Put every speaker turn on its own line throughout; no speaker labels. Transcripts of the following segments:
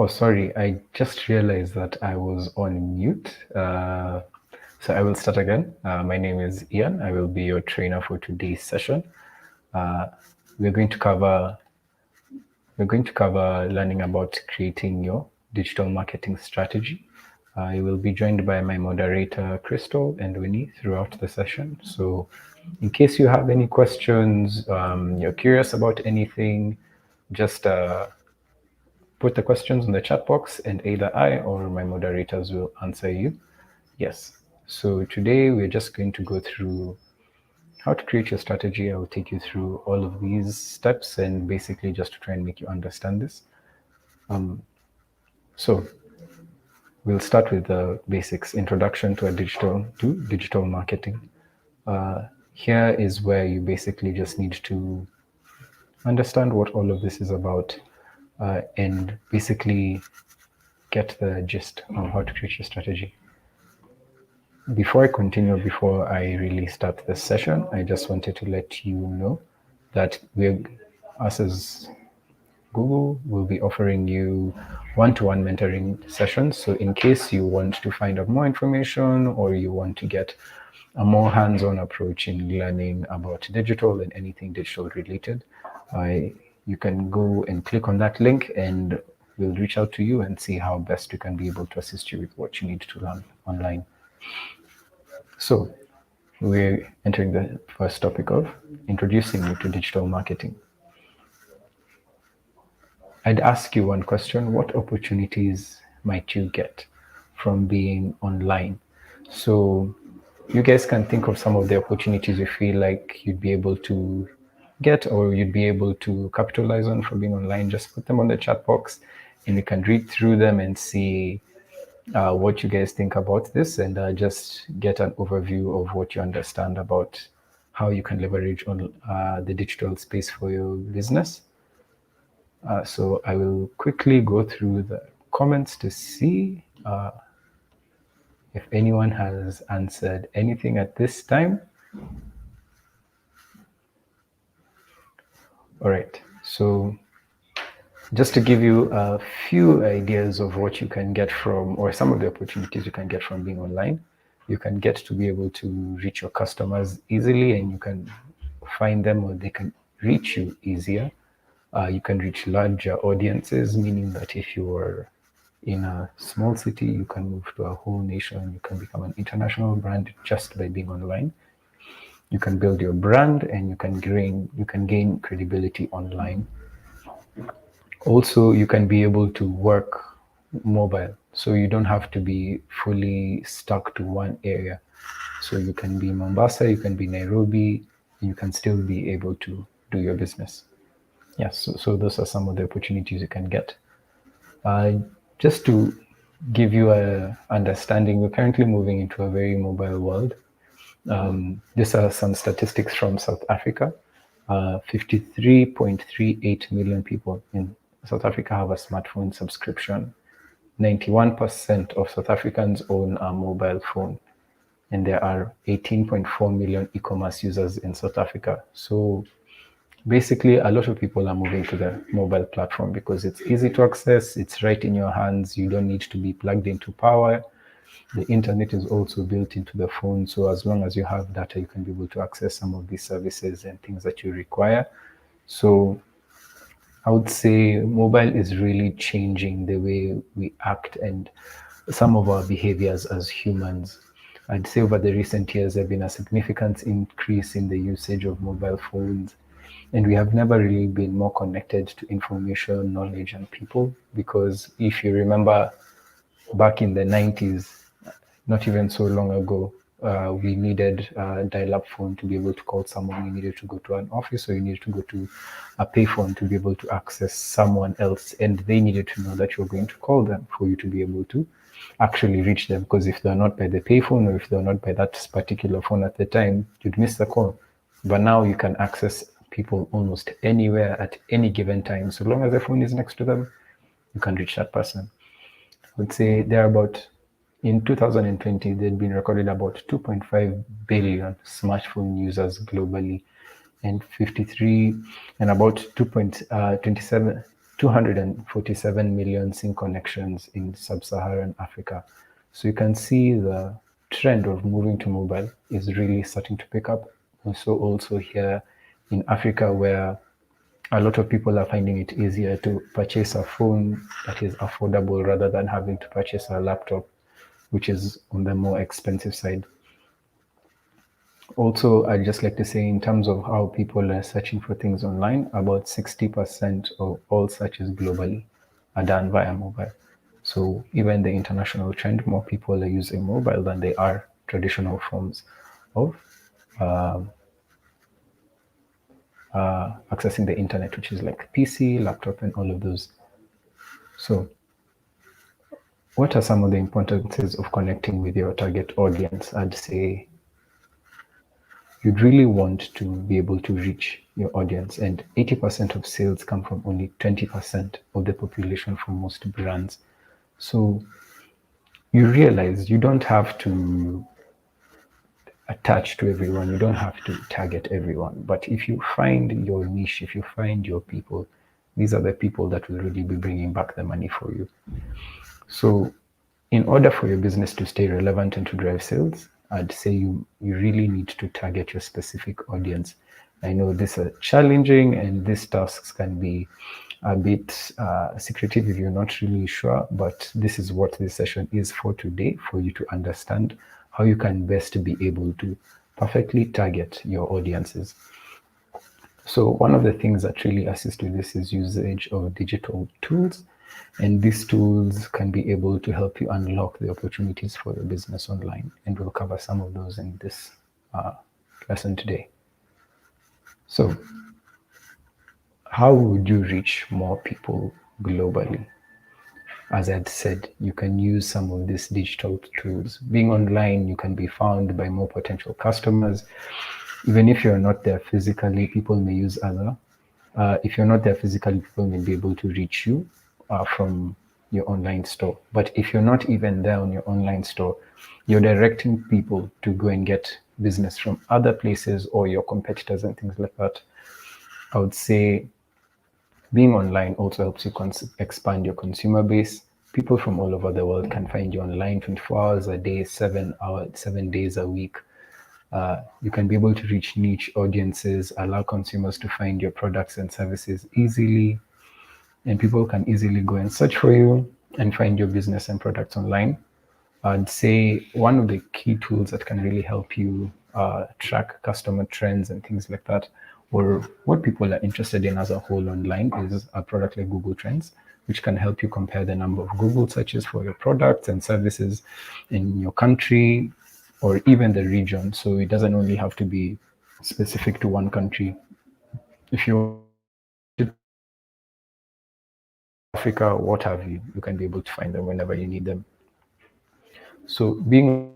Oh, sorry, I just realized that I was on mute. So I will start again. My name is Ian. I will be your trainer for today's session. Uh, we're going to cover learning about creating your digital marketing strategy. I will be joined by my moderator, Crystal and Winnie, throughout the session. So in case you have any questions, you're curious about anything, just put the questions in the chat box and either I or my moderators will answer you. Yes. So today we're just going to go through how to create your strategy. I will take you through all of these steps and basically just to try and make you understand this. So we'll start with the basics, introduction to digital marketing. Here is where you basically just need to understand what all of this is about and basically get the gist of how to create your strategy. Before I continue, before I really start the session, I just wanted to let you know that us as Google will be offering you one-to-one mentoring sessions. So in case you want to find out more information or you want to get a more hands-on approach in learning about digital and anything digital related, you can go and click on that link and we'll reach out to you and see how best we can be able to assist you with what you need to learn online. So we're entering the first topic of introducing you to digital marketing. I'd ask you one question: what opportunities might you get from being online? So you guys can think of some of the opportunities you feel like you'd be able to get or you'd be able to capitalize on from being online. Just put them on the chat box and we can read through them and see what you guys think about this and just get an overview of what you understand about how you can leverage on the digital space for your business. So I will quickly go through the comments to see if anyone has answered anything at this time. All right, so just to give you a few ideas of what you can get from, or some of the opportunities you can get from being online, you can get to be able to reach your customers easily and you can find them or they can reach you easier. You can reach larger audiences, meaning that if you are in a small city, you can move to a whole nation. You can become an international brand just by being online. You can build your brand and you can gain credibility online. Also, you can be able to work mobile, so you don't have to be fully stuck to one area. So you can be Mombasa, you can be Nairobi, and you can still be able to do your business. Yes, so those are some of the opportunities you can get. Just to give you a understanding, we're currently moving into a very mobile world. These are some statistics from South Africa. 53.38 million people in South Africa have a smartphone subscription. 91% of South Africans own a mobile phone. And there are 18.4 million e-commerce users in South Africa. So basically, a lot of people are moving to the mobile platform because it's easy to access, it's right in your hands, you don't need to be plugged into power. The internet is also built into the phone, so as long as you have data, you can be able to access some of these services and things that you require. So I would say mobile is really changing the way we act and some of our behaviors as humans. I'd say over the recent years, there's been a significant increase in the usage of mobile phones. And we have never really been more connected to information, knowledge, and people. Because if you remember back in the 90s, not even so long ago, we needed a dial-up phone to be able to call someone. You needed to go to an office or you needed to go to a payphone to be able to access someone else. And they needed to know that you're going to call them for you to be able to actually reach them. Because if they're not by the payphone or if they're not by that particular phone at the time, you'd miss the call. But now you can access people almost anywhere at any given time. So long as the phone is next to them, you can reach that person. I would say in 2020, there'd been recorded about 2.5 billion smartphone users globally, and about 2.27 247 million sync connections in sub-Saharan Africa. So you can see the trend of moving to mobile is really starting to pick up. Also here in Africa, where a lot of people are finding it easier to purchase a phone that is affordable rather than having to purchase a laptop, which is on the more expensive side. Also, I'd just like to say, in terms of how people are searching for things online, about 60% of all searches globally are done via mobile. So even the international trend, more people are using mobile than they are traditional forms of accessing the internet, which is like PC, laptop, and all of those. So what are some of the importances of connecting with your target audience? I'd say you'd really want to be able to reach your audience, and 80% of sales come from only 20% of the population for most brands. So you realize you don't have to attach to everyone, you don't have to target everyone. But if you find your niche, if you find your people, these are the people that will really be bringing back the money for you. So in order for your business to stay relevant and to drive sales, I'd say you really need to target your specific audience. I know this is challenging, and these tasks can be a bit secretive if you're not really sure, but this is what this session is for today, for you to understand how you can best be able to perfectly target your audiences. So one of the things that really assist with this is usage of digital tools. And these tools can be able to help you unlock the opportunities for your business online. And we'll cover some of those in this lesson today. So how would you reach more people globally? As I'd said, you can use some of these digital tools. Being online, you can be found by more potential customers. Even if you're not there physically, people may use other. If you're not there physically, people may be able to reach you from your online store. But if you're not even there on your online store, you're directing people to go and get business from other places or your competitors and things like that. I would say being online also helps you expand your consumer base. People from all over the world can find you online 24 hours a day, 7 days a week. You can be able to reach niche audiences, allow consumers to find your products and services easily, and people can easily go and search for you and find your business and products online. I'd say one of the key tools that can really help you track customer trends and things like that, or what people are interested in as a whole online, is a product like Google Trends, which can help you compare the number of Google searches for your products and services in your country or even the region. So it doesn't only have to be specific to one country. If you Africa, what have you, you can be able to find them whenever you need them. So being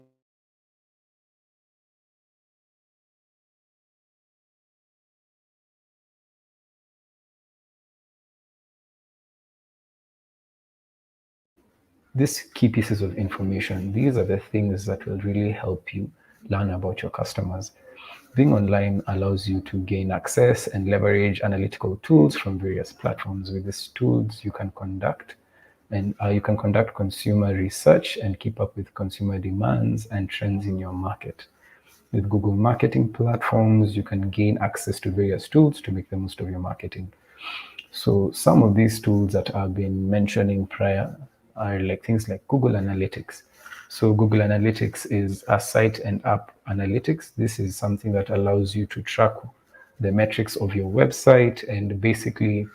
these key pieces of information, these are the things that will really help you learn about your customers. Being online allows you to gain access and leverage analytical tools from various platforms. With these tools, you can conduct consumer research and keep up with consumer demands and trends in your market. With Google marketing platforms, you can gain access to various tools to make the most of your marketing. So some of these tools that I've been mentioning prior are like things like Google Analytics. So Google Analytics is a site and app analytics. This is something that allows you to track the metrics of your website and basically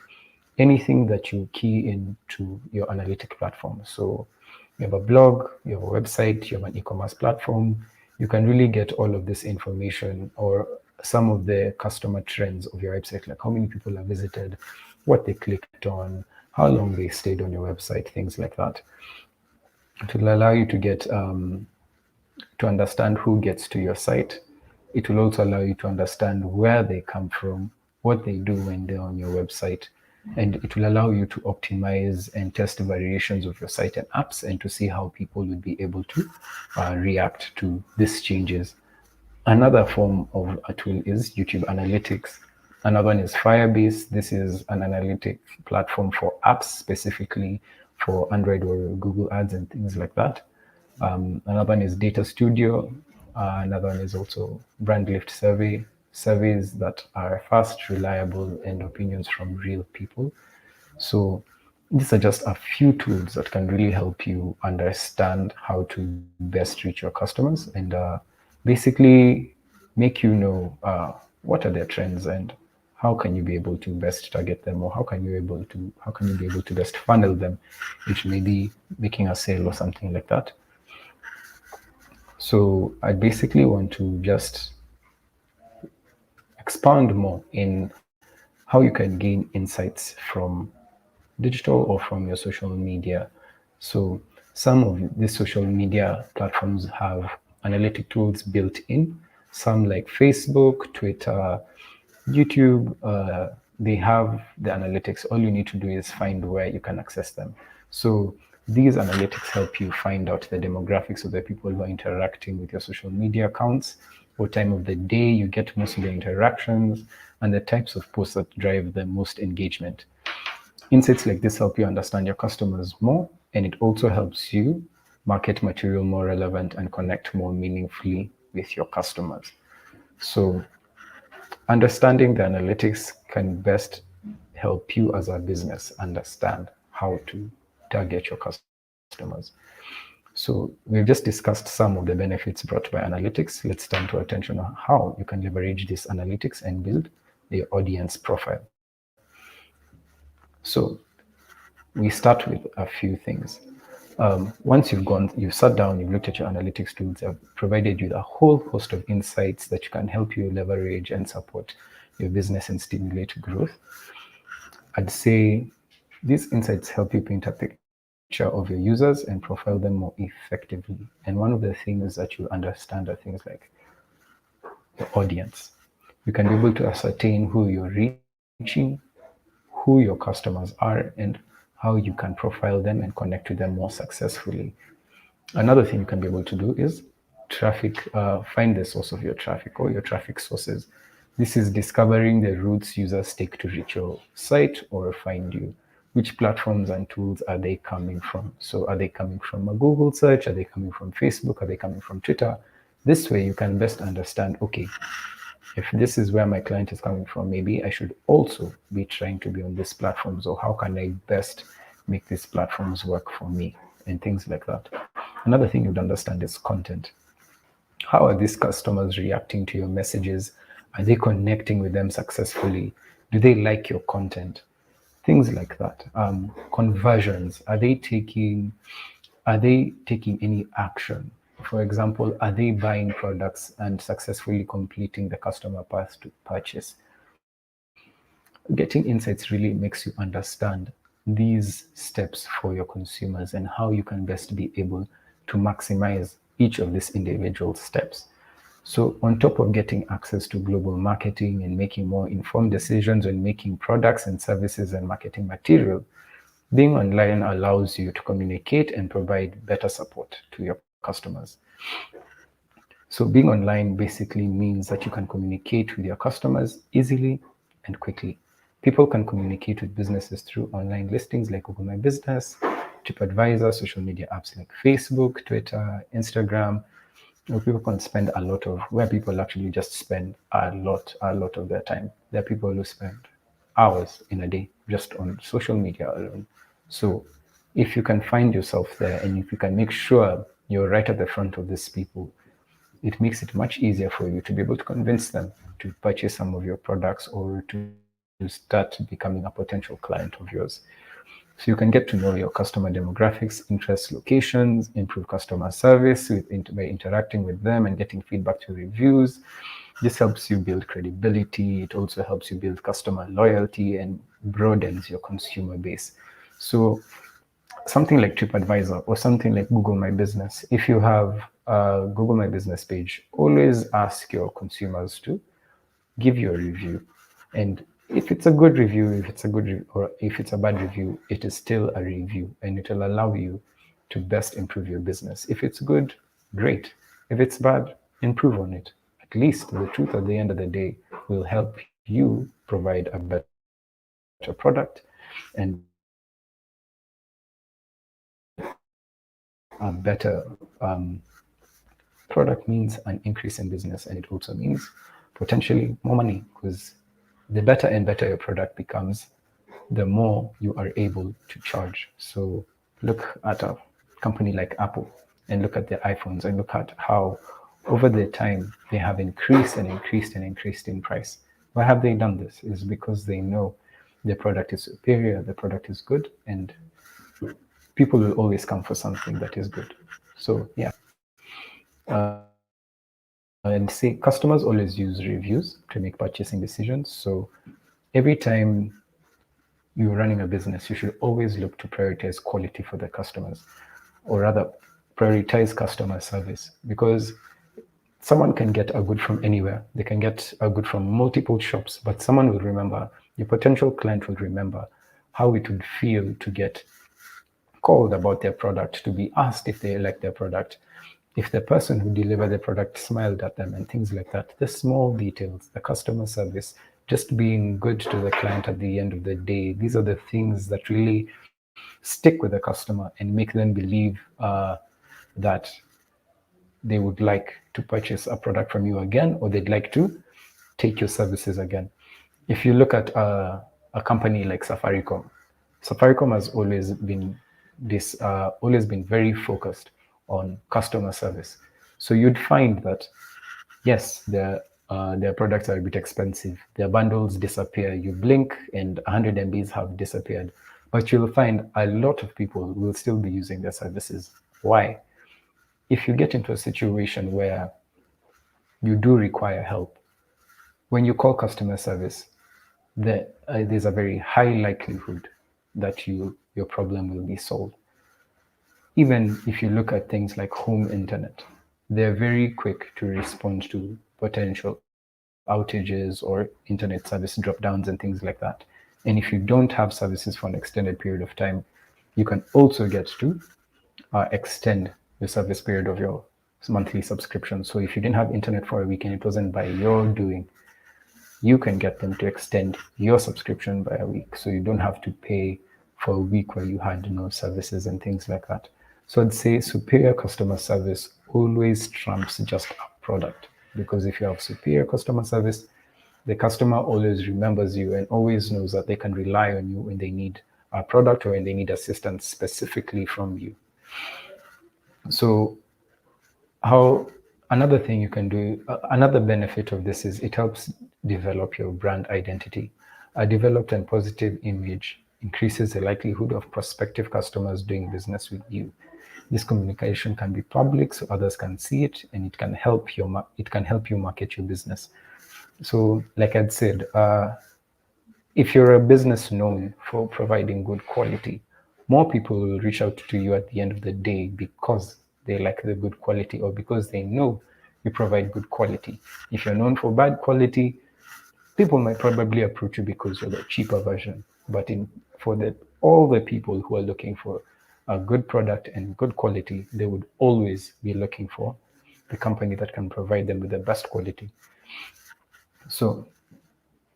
anything that you key into your analytic platform. So you have a blog, you have a website, you have an e-commerce platform. You can really get all of this information or some of the customer trends of your website, like how many people have visited, what they clicked on, how long they stayed on your website, things like that. It will allow you to get to understand who gets to your site. It will also allow you to understand where they come from, what they do when they're on your website, and it will allow you to optimize and test variations of your site and apps and to see how people will be able to react to these changes. Another form of a tool is YouTube Analytics. Another one is Firebase. This is an analytic platform for apps, specifically for Android or Google Ads and things like that. Another one is Data Studio. Another one is also Brand Lift surveys that are fast, reliable, and opinions from real people. So these are just a few tools that can really help you understand how to best reach your customers and basically make you know what are their trends and how can you be able to best target them, or how can you be able to best funnel them into maybe making a sale or something like that. So I basically want to just expand more in how you can gain insights from digital or from your social media. So some of these social media platforms have analytic tools built in. Some like Facebook, Twitter, YouTube, they have the analytics. All you need to do is find where you can access them. So these analytics help you find out the demographics of the people who are interacting with your social media accounts, what time of the day you get most of the interactions, and the types of posts that drive the most engagement. Insights like this help you understand your customers more, and it also helps you market material more relevant and connect more meaningfully with your customers. So understanding the analytics can best help you as a business understand how to target your customers. So we've just discussed some of the benefits brought by analytics. Let's turn to attention on how you can leverage these analytics and build the audience profile. So we start with a few things. Once you've sat down, you've looked at your analytics tools, have provided you a whole host of insights that can help you leverage and support your business and stimulate growth. I'd say these insights help you paint a picture of your users and profile them more effectively. And one of the things that you understand are things like your audience. You can be able to ascertain who you're reaching, who your customers are, and how you can profile them and connect to them more successfully. Another thing you can be able to do is find the source of your traffic or your traffic sources. This is discovering the routes users take to reach your site or find you. Which platforms and tools are they coming from? So are they coming from a Google search? Are they coming from Facebook? Are they coming from Twitter? This way you can best understand, okay, if this is where my client is coming from, maybe I should also be trying to be on these platforms, or how can I best make these platforms work for me, and things like that. Another thing you'd understand is content. How are these customers reacting to your messages? Are they connecting with them successfully? Do they like your content? Things like that. Conversions. Are they taking any action? For example, are they buying products and successfully completing the customer path to purchase? Getting insights really makes you understand these steps for your consumers and how you can best be able to maximize each of these individual steps. So on top of getting access to global marketing and making more informed decisions on making products and services and marketing material, being online allows you to communicate and provide better support to your customers. So being online basically means that you can communicate with your customers easily and quickly. People can communicate with businesses through online listings like Google My Business, TripAdvisor, social media apps like Facebook, Twitter, Instagram. Where people can spend a lot of, where people actually just spend a lot of their time. There are people who spend hours in a day just on social media alone. So if you can find yourself there, and if you can make sure you're right at the front of these people, it makes it much easier for you to be able to convince them to purchase some of your products or to start becoming a potential client of yours. So you can get to know your customer demographics, interests, locations, improve customer service by interacting with them and getting feedback to reviews. This helps you build credibility. It also helps you build customer loyalty and broadens your consumer base. So something like TripAdvisor or something like Google My Business, if you have a Google My Business page, always ask your consumers to give you a review. And if it's a good review, or if it's a bad review, it is still a review, and it will allow you to best improve your business. If it's good, great. If it's bad, improve on it. At least the truth at the end of the day will help you provide a better product, and a better product means an increase in business, and it also means potentially more money, because the better and better your product becomes, the more you are able to charge. So look at a company like Apple and look at their iPhones and look at how over the time they have increased and increased and increased in price. Why have they done this? Is because they know the product is superior, the product is good, and people will always come for something that is good. So yeah. And say customers always use reviews to make purchasing decisions. So every time you're running a business, you should always look to prioritize quality for the customers, or rather prioritize customer service, because someone can get a good from anywhere. They can get a good from multiple shops, but someone will remember, your potential client will remember how it would feel to get called about their product, to be asked if they like their product, if the person who delivered the product smiled at them, and things like that. The small details, the customer service, just being good to the client at the end of the day, these are the things that really stick with the customer and make them believe that they would like to purchase a product from you again, or they'd like to take your services again. If you look at a company like Safaricom has always been very focused on customer service. So you'd find that yes, their products are a bit expensive. Their bundles disappear. You blink and 100 MBs have disappeared. But you'll find a lot of people will still be using their services. Why? If you get into a situation where you do require help, when you call customer service, there's a very high likelihood that your problem will be solved. Even if you look at things like home internet, they're very quick to respond to potential outages or internet service drop-downs and things like that. And if you don't have services for an extended period of time, you can also get to extend the service period of your monthly subscription. So if you didn't have internet for a week and it wasn't by your doing, you can get them to extend your subscription by a week. So you don't have to pay for a week where you had no services and things like that. So I'd say superior customer service always trumps just a product, because if you have superior customer service, the customer always remembers you and always knows that they can rely on you when they need a product or when they need assistance specifically from you. So how another thing you can do, another benefit of this is it helps develop your brand identity. A developed and positive image increases the likelihood of prospective customers doing business with you. This communication can be public so others can see it, and it can help you market your business. So like I'd said, if you're a business known for providing good quality, more people will reach out to you at the end of the day because they like the good quality, or because they know you provide good quality. If you're known for bad quality, people might probably approach you because you're the cheaper version. But all the people who are looking for a good product and good quality, they would always be looking for the company that can provide them with the best quality. So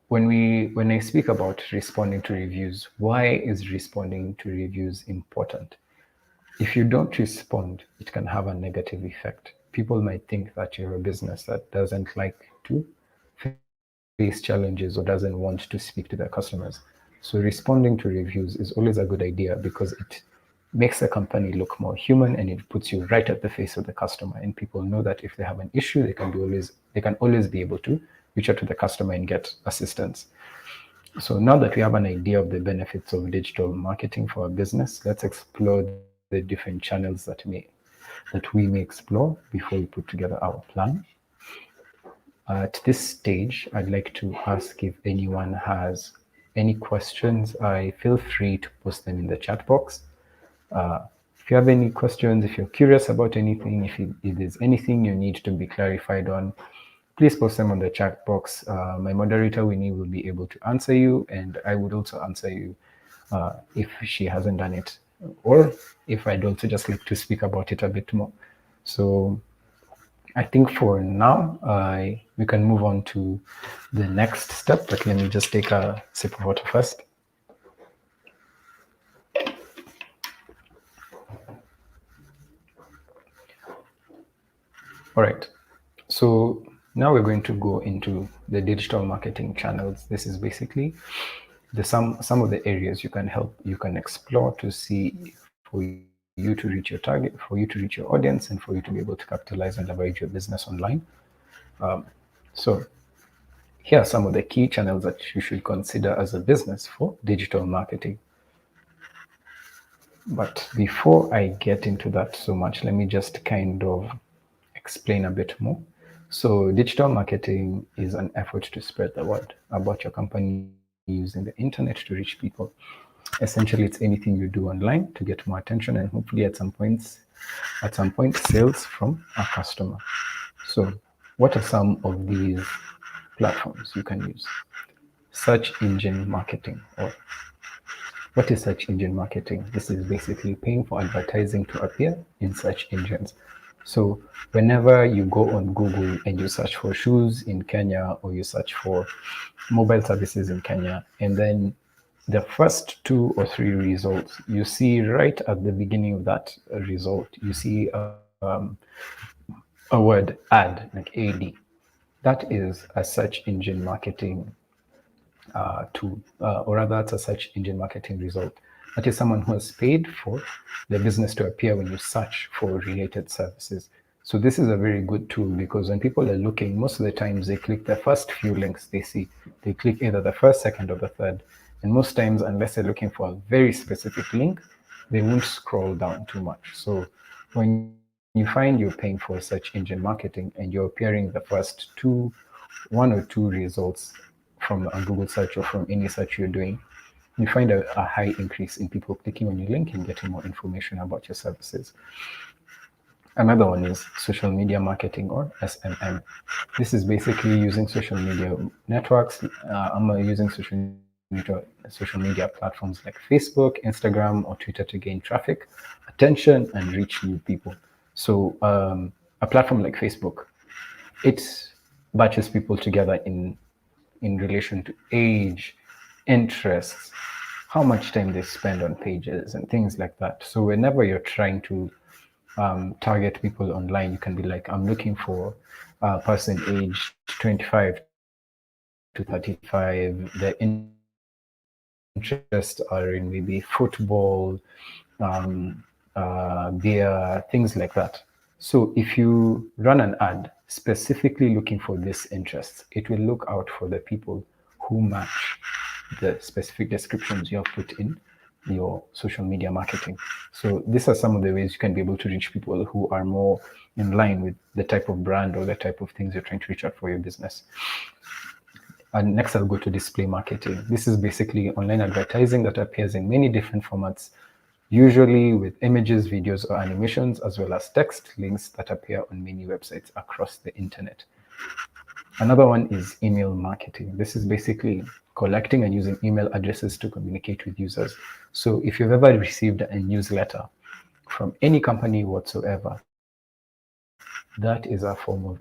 when I speak about responding to reviews, why is responding to reviews important? If you don't respond, it can have a negative effect. People might think that you're a business that doesn't like to face challenges or doesn't want to speak to their customers. So responding to reviews is always a good idea, because it makes the company look more human and it puts you right at the face of the customer. And people know that if they have an issue, they can always be able to reach out to the customer and get assistance. So now that we have an idea of the benefits of digital marketing for our business, let's explore the different channels that we may explore before we put together our plan. At this stage, I'd like to ask if anyone has any questions. Feel free to post them in the chat box. If you have any questions, if you're curious about anything, if there's anything you need to be clarified on, please post them on the chat box. My moderator, Winnie, will be able to answer you, and I would also answer you if she hasn't done it, or if I'd also just like to speak about it a bit more. So I think for now, we can move on to the next step, but let me just take a sip of water first. All right. So now we're going to go into the digital marketing channels. This is basically some of the areas you can explore to see for you to reach your target, for you to reach your audience, and for you to be able to capitalize and leverage your business online. So here are some of the key channels that you should consider as a business for digital marketing. But before I get into that so much, let me just kind of explain a bit more. So, digital marketing is an effort to spread the word about your company using the internet to reach people. Essentially, it's anything you do online to get more attention and hopefully at some point, sales from a customer. So, what are some of these platforms you can use? Search engine marketing, or what is search engine marketing? This is basically paying for advertising to appear in search engines. So whenever you go on Google and you search for shoes in Kenya or you search for mobile services in Kenya, and then the first two or three results, you see right at the beginning of that result, you see a word ad, like AD. That is a search engine marketing tool, or rather, it's a search engine marketing result. That is someone who has paid for the business to appear when you search for related services. So this is a very good tool because when people are looking, most of the times they click the first few links they see. They click either the first, second, or the third. And most times, unless they're looking for a very specific link, they won't scroll down too much. So when you find you're paying for search engine marketing and you're appearing the first one or two results from a Google search or from any search you're doing, you find a high increase in people clicking on your link and getting more information about your services. Another one is social media marketing, or SMM. This is basically using social media networks. I'm using social media platforms like Facebook, Instagram, or Twitter to gain traffic, attention, and reach new people. So a platform like Facebook, it batches people together in relation to age, interests, how much time they spend on pages, and things like that. So whenever you're trying to target people online, you can be like, I'm looking for a person aged 25 to 35. Their interests are in maybe football, beer, things like that. So if you run an ad specifically looking for these interests, it will look out for the people who match the specific descriptions you have put in your social media marketing. So these are some of the ways you can be able to reach people who are more in line with the type of brand or the type of things you're trying to reach out for your business. And next, I'll go to display marketing. This is basically online advertising that appears in many different formats, usually with images, videos, or animations, as well as text links that appear on many websites across the internet. Another one is email marketing. This is basically collecting and using email addresses to communicate with users. So if you've ever received a newsletter from any company whatsoever, that is a form of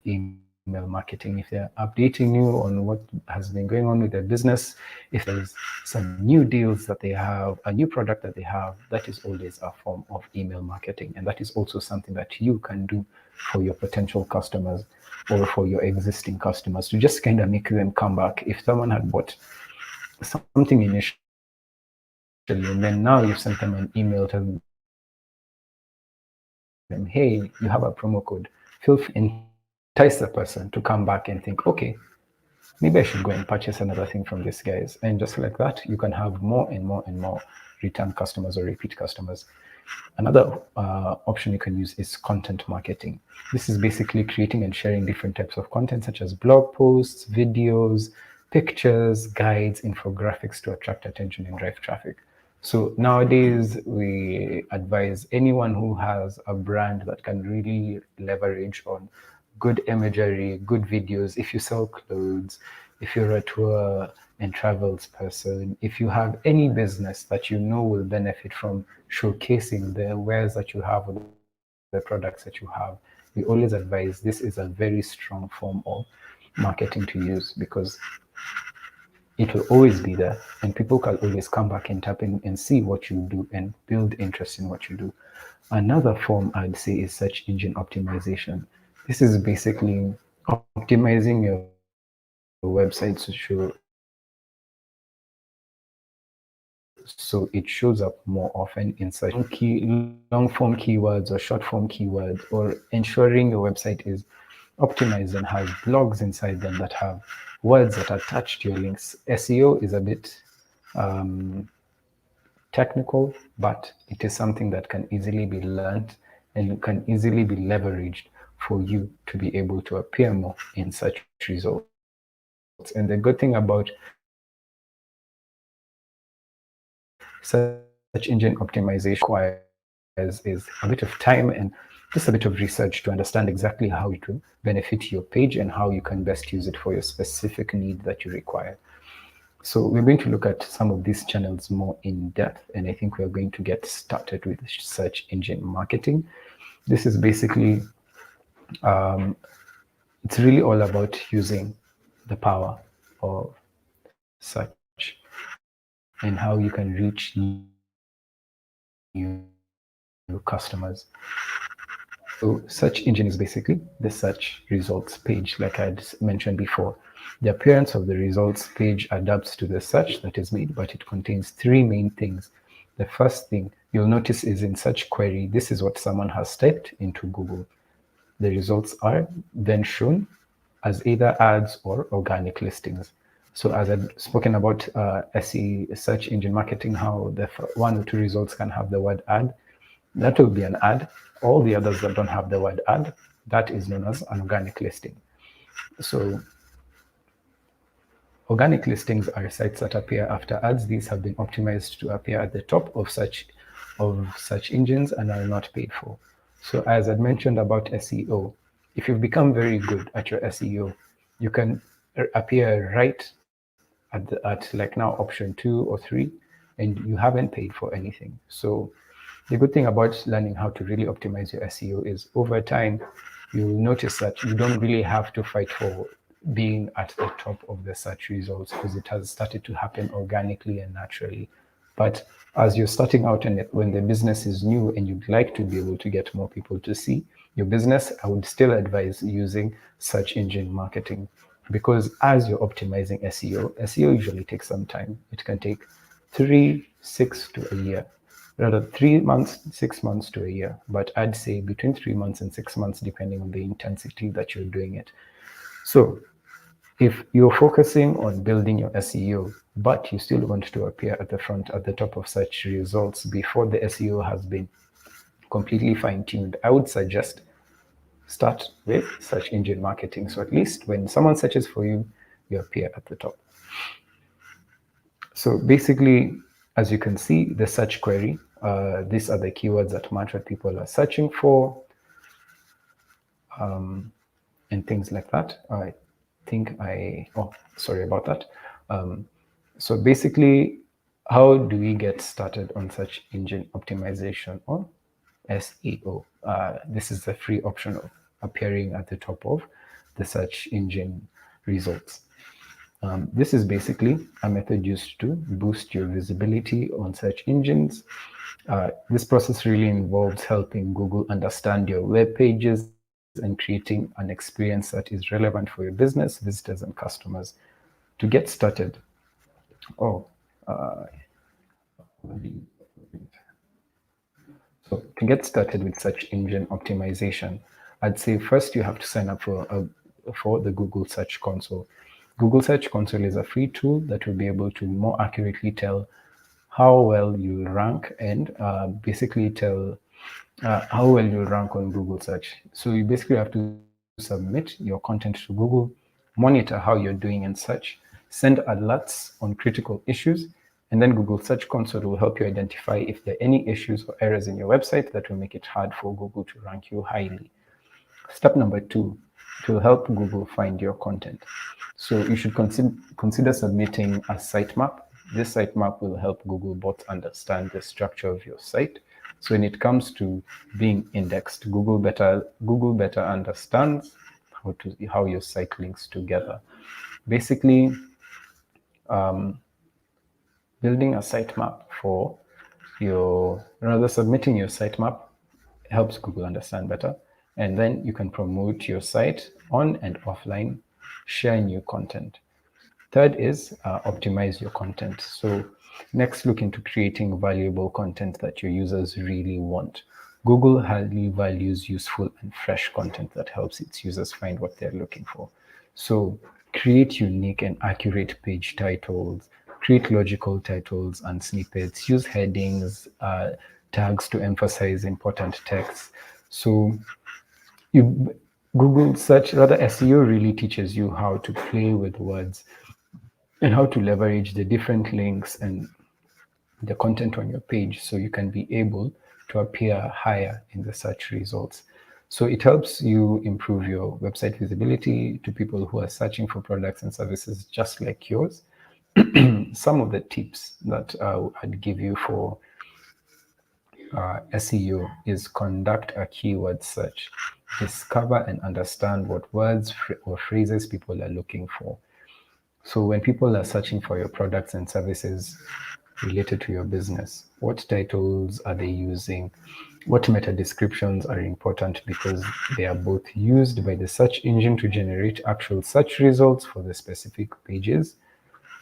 email marketing. If they're updating you on what has been going on with their business, if there's some new deals that they have, a new product that they have, that is always a form of email marketing. And that is also something that you can do for your potential customers or for your existing customers to just kind of make them come back. If someone had bought something initially and then now you've sent them an email telling them, hey, you have a promo code, feel free, entice the person to come back and think, okay, maybe I should go and purchase another thing from these guys. And just like that, you can have more and more and more return customers or repeat customers. Another option you can use is content marketing. This is basically creating and sharing different types of content, such as blog posts, videos, pictures, guides, infographics to attract attention and drive traffic. So nowadays, we advise anyone who has a brand that can really leverage on good imagery, good videos. If you sell clothes, if you're a tour and travels person, if you have any business that you know will benefit from showcasing the wares that you have or the products that you have, the products that you have, we always advise this is a very strong form of marketing to use, because it will always be there and people can always come back and tap in and see what you do and build interest in what you do. Another form I'd say is search engine optimization. This is basically optimizing your website so it shows up more often in such long form keywords or short form keywords, or ensuring your website is optimized and has blogs inside them that have words that are attached to your links. SEO is a bit technical, but it is something that can easily be learned and can easily be leveraged for you to be able to appear more in such results. And the good thing about search engine optimization requires is a bit of time and just a bit of research to understand exactly how it will benefit your page and how you can best use it for your specific need that you require. So we're going to look at some of these channels more in depth, and I think we're going to get started with search engine marketing. This is basically, it's really all about using the power of search and how you can reach new customers. So search engine is basically the search results page, like I'd mentioned before. The appearance of the results page adapts to the search that is made, but it contains three main things. The first thing you'll notice is in search query, this is what someone has typed into Google. The results are then shown as either ads or organic listings. So as I've spoken about SE, search engine marketing, how the one or two results can have the word ad, that will be an ad. All the others that don't have the word ad, that is known as an organic listing. So organic listings are sites that appear after ads. These have been optimized to appear at the top of search engines and are not paid for. So as I mentioned about SEO, if you've become very good at your SEO, you can appear right at like now option 2 or 3, and you haven't paid for anything. So the good thing about learning how to really optimize your SEO is over time, you'll notice that you don't really have to fight for being at the top of the search results, because it has started to happen organically and naturally. But as you're starting out and when the business is new and you'd like to be able to get more people to see your business, I would still advise using search engine marketing, because as you're optimizing SEO usually takes some time. It can take 3, 6 to a year. Rather 3 months, 6 months to a year, but I'd say between 3 months and 6 months, depending on the intensity that you're doing it. So if you're focusing on building your SEO, but you still want to appear at the front, at the top of search results before the SEO has been completely fine-tuned, I would suggest start with search engine marketing. So at least when someone searches for you, you appear at the top. So basically, as you can see, the search query, these are the keywords that match what people are searching for, and things like that. Sorry about that. So basically, how do we get started on search engine optimization or SEO? This is the free option of appearing at the top of the search engine results. This is basically a method used to boost your visibility on search engines. This process really involves helping Google understand your web pages and creating an experience that is relevant for your business, visitors, and customers. To get started, so to get started with search engine optimization, I'd say first you have to sign up for the Google Search Console. Google Search Console is a free tool that will be able to more accurately tell how well you rank and basically tell how well you rank on Google search. So you basically have to submit your content to Google, monitor how you're doing in search, send alerts on critical issues, and then Google Search Console will help you identify if there are any issues or errors in your website that will make it hard for Google to rank you highly. Step number 2, it will help Google find your content. So you should consider submitting a sitemap. This sitemap will help Google bots understand the structure of your site, So when it comes to being indexed, Google better understands how your site links together. Basically, building a sitemap for submitting your sitemap helps Google understand better. And then you can promote your site on and offline, share new content. Third is optimize your content. So next, look into creating valuable content that your users really want. Google highly values useful and fresh content that helps its users find what they're looking for. So create unique and accurate page titles, create logical titles and snippets, use headings, tags to emphasize important texts. So you Google search, rather SEO really teaches you how to play with words and how to leverage the different links and the content on your page so you can be able to appear higher in the search results. So it helps you improve your website visibility to people who are searching for products and services just like yours. Some of the tips that I'd give you for SEO is conduct a keyword search. Discover and understand what words or phrases people are looking for. So when people are searching for your products and services related to your business, what titles are they using? What meta descriptions are important because they are both used by the search engine to generate actual search results for the specific pages,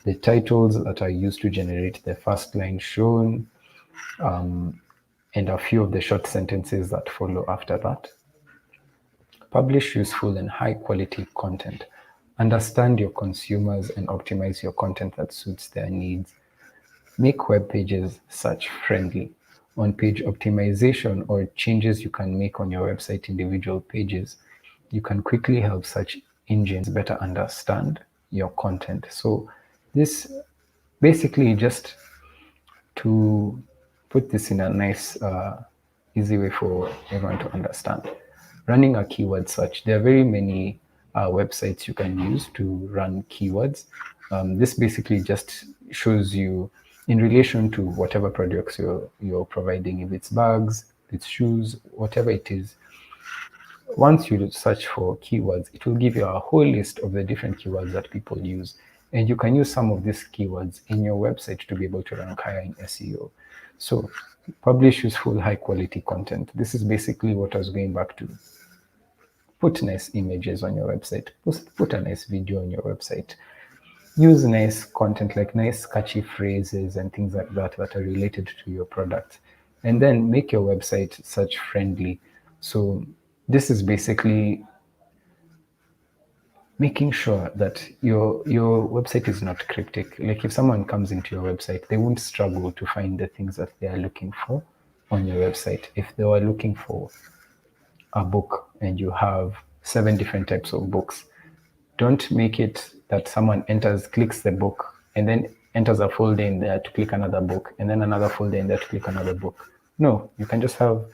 the titles that are used to generate the first line shown, and a few of the short sentences that follow after that. Publish useful and high quality content. Understand your consumers and optimize your content that suits their needs. Make web pages search friendly. On-page optimization or changes you can make on your website individual pages, you can quickly help search engines better understand your content. So this basically, just to put this in a nice, easy way for everyone to understand. Running a keyword search, there are very many websites you can use to run keywords. This basically just shows you in relation to whatever products you're providing, if it's bags, if it's shoes, whatever it is. Once you search for keywords, it will give you a whole list of the different keywords that people use. And you can use some of these keywords in your website to be able to rank higher in SEO. So publish useful, high quality content. This is basically what I was going back to. Put nice images on your website. Put a nice video on your website. Use nice content, like nice catchy phrases and things like that that are related to your product. And then make your website search friendly. So this is basically making sure that your website is not cryptic. Like if someone comes into your website, they won't struggle to find the things that they are looking for on your website. If they were looking for a book and you have 7 different types of books, don't make it that someone clicks the book, and then enters a folder in there to click another book, and then another folder in there to click another book. No, you can just have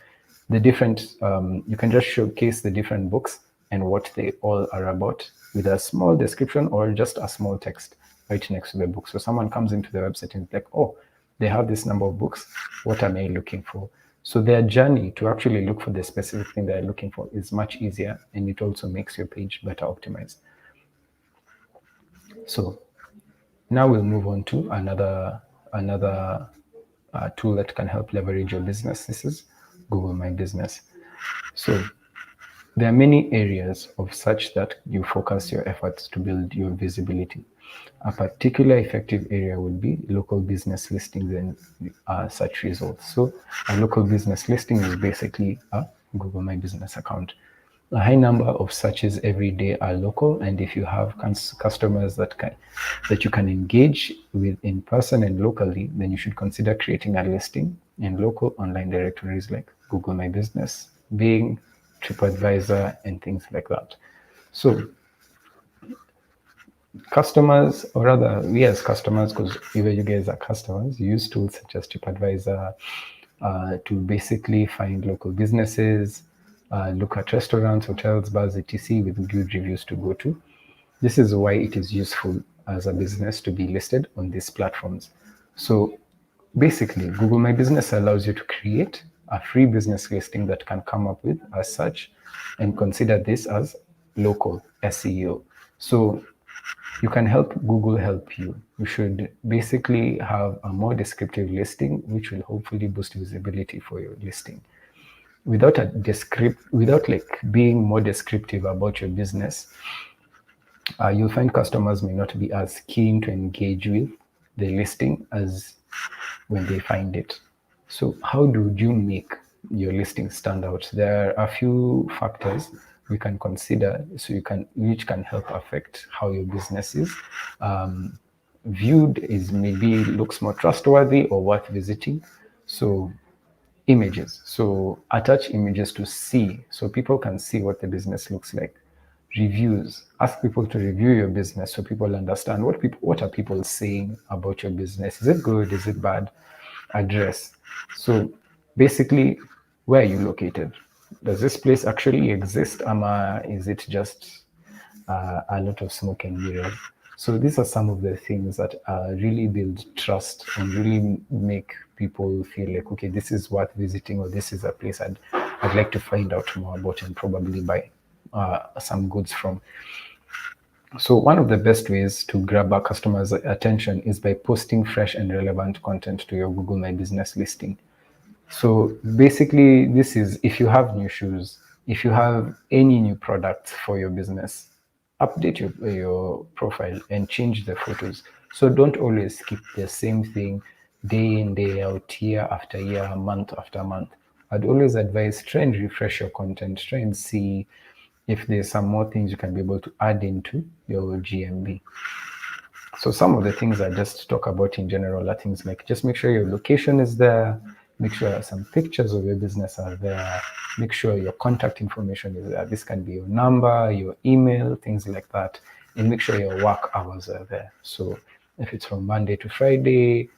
the different, you can just showcase the different books and what they all are about with a small description or just a small text right next to the book. So someone comes into the website and it's like, oh, they have this number of books. What am I looking for? So their journey to actually look for the specific thing they're looking for is much easier, and it also makes your page better optimized. So now we'll move on to another tool that can help leverage your business. This is Google My Business. So there are many areas of search that you focus your efforts to build your visibility. A particular effective area would be local business listings and search results. So a local business listing is basically a Google My Business account. A high number of searches every day are local, and if you have customers that you can engage with in person and locally, then you should consider creating a listing in local online directories like Google My Business, Bing, TripAdvisor, and things like that. So customers, or rather we as customers, because even you guys are customers, use tools such as TripAdvisor to basically find local businesses, look at restaurants, hotels, bars, etc. with good reviews to go to. This is why it is useful as a business to be listed on these platforms. So basically, Google My Business allows you to create a free business listing that can come up with as such, and consider this as local SEO. So you can help Google help you. You should basically have a more descriptive listing, which will hopefully boost visibility for your listing. Without like being more descriptive about your business, you'll find customers may not be as keen to engage with the listing as when they find it. So how do you make your listing stand out? There are a few factors we can consider which can help affect how your business is viewed, is maybe looks more trustworthy or worth visiting. So images. So attach images to see, so people can see what the business looks like. Reviews. Ask people to review your business so people understand what are people saying about your business. Is it good? Is it bad? Address. So basically, where are you located? Does this place actually exist? Is it just a lot of smoke and mirrors? So these are some of the things that really build trust and really make people feel like, okay, this is worth visiting, or this is a place I'd like to find out more about and probably buy some goods from. So one of the best ways to grab a customer's attention is by posting fresh and relevant content to your Google My Business listing. So basically, this is if you have new shoes, if you have any new products for your business, update your profile and change the photos. So don't always keep the same thing day in, day out, year after year, month after month. I'd always advise try and refresh your content, try and see if there's some more things you can be able to add into your GMB. So some of the things I just talk about in general are things like just make sure your location is there, make sure some pictures of your business are there, make sure your contact information is there. This can be your number, your email, things like that, and make sure your work hours are there. So if it's from Monday to Friday,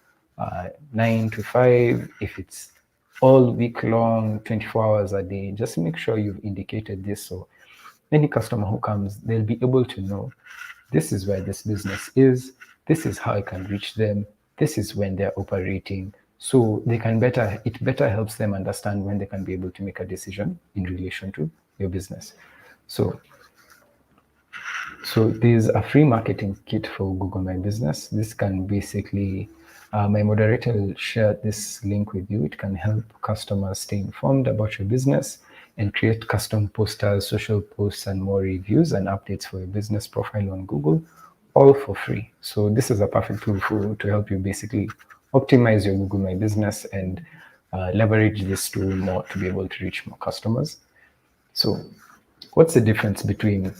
9 to 5, if it's all week long, 24 hours a day, just make sure you've indicated this so any customer who comes, they'll be able to know this is where this business is, this is how I can reach them, this is when they're operating. So it better helps them understand when they can be able to make a decision in relation to your business. So there's a free marketing kit for Google My Business. This can basically, my moderator will share this link with you. It can help customers stay informed about your business and create custom posters, social posts, and more reviews and updates for your business profile on Google, all for free. So this is a perfect tool to help you basically optimize your Google My Business and leverage this tool more to be able to reach more customers. So what's the difference between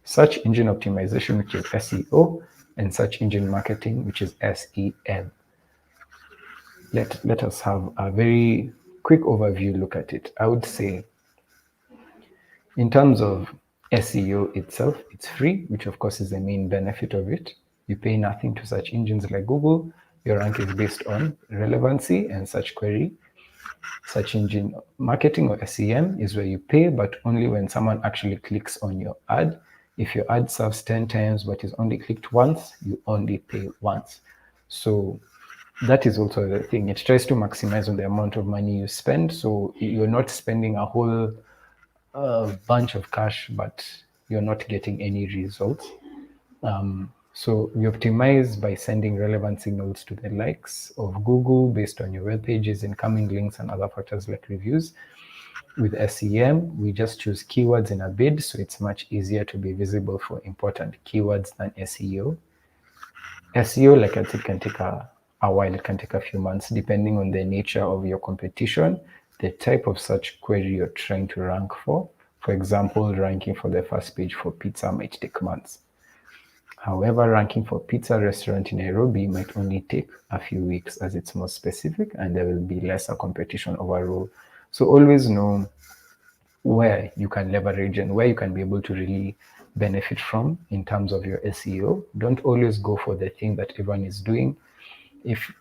search engine optimization, which is SEO, and search engine marketing, which is SEM? Let us have a very quick overview look at it. I would say in terms of SEO itself, it's free, which of course is the main benefit of it. You pay nothing to search engines like Google. Your rank is based on relevancy and search query. Search engine marketing, or SEM, is where you pay, but only when someone actually clicks on your ad. If your ad serves 10 times but is only clicked once, you only pay once. So that is also the thing. It tries to maximize on the amount of money you spend. So you're not spending a whole bunch of cash, but you're not getting any results. So we optimize by sending relevant signals to the likes of Google based on your web pages, incoming links, and other factors like reviews. With SEM, we just choose keywords in a bid, so it's much easier to be visible for important keywords than SEO. SEO, like I said, can take a while. It can take a few months, depending on the nature of your competition, the type of search query you're trying to rank for. For example, ranking for the first page for pizza might take months. However, ranking for pizza restaurant in Nairobi might only take a few weeks, as it's more specific and there will be lesser competition overall. So always know where you can leverage and where you can be able to really benefit from in terms of your SEO. Don't always go for the thing that everyone is doing. If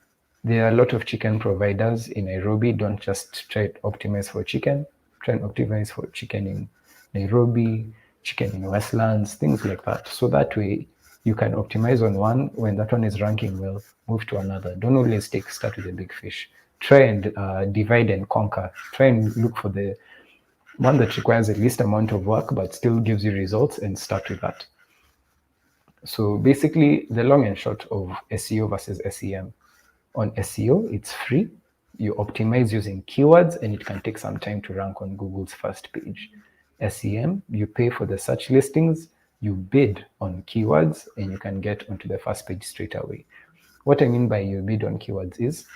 there are a lot of chicken providers in Nairobi, don't just try to optimize for chicken. Try and optimize for chicken in Nairobi, chicken in Westlands, things like that. So that way you can optimize on one. When that one is ranking well, move to another. Don't always start with a big fish. try and divide and conquer. Try and look for the one that requires the least amount of work but still gives you results, and start with that. So basically, the long and short of SEO versus SEM. On SEO, it's free. You optimize using keywords, and it can take some time to rank on Google's first page. SEM, you pay for the search listings, you bid on keywords, and you can get onto the first page straight away. What I mean by you bid on keywords is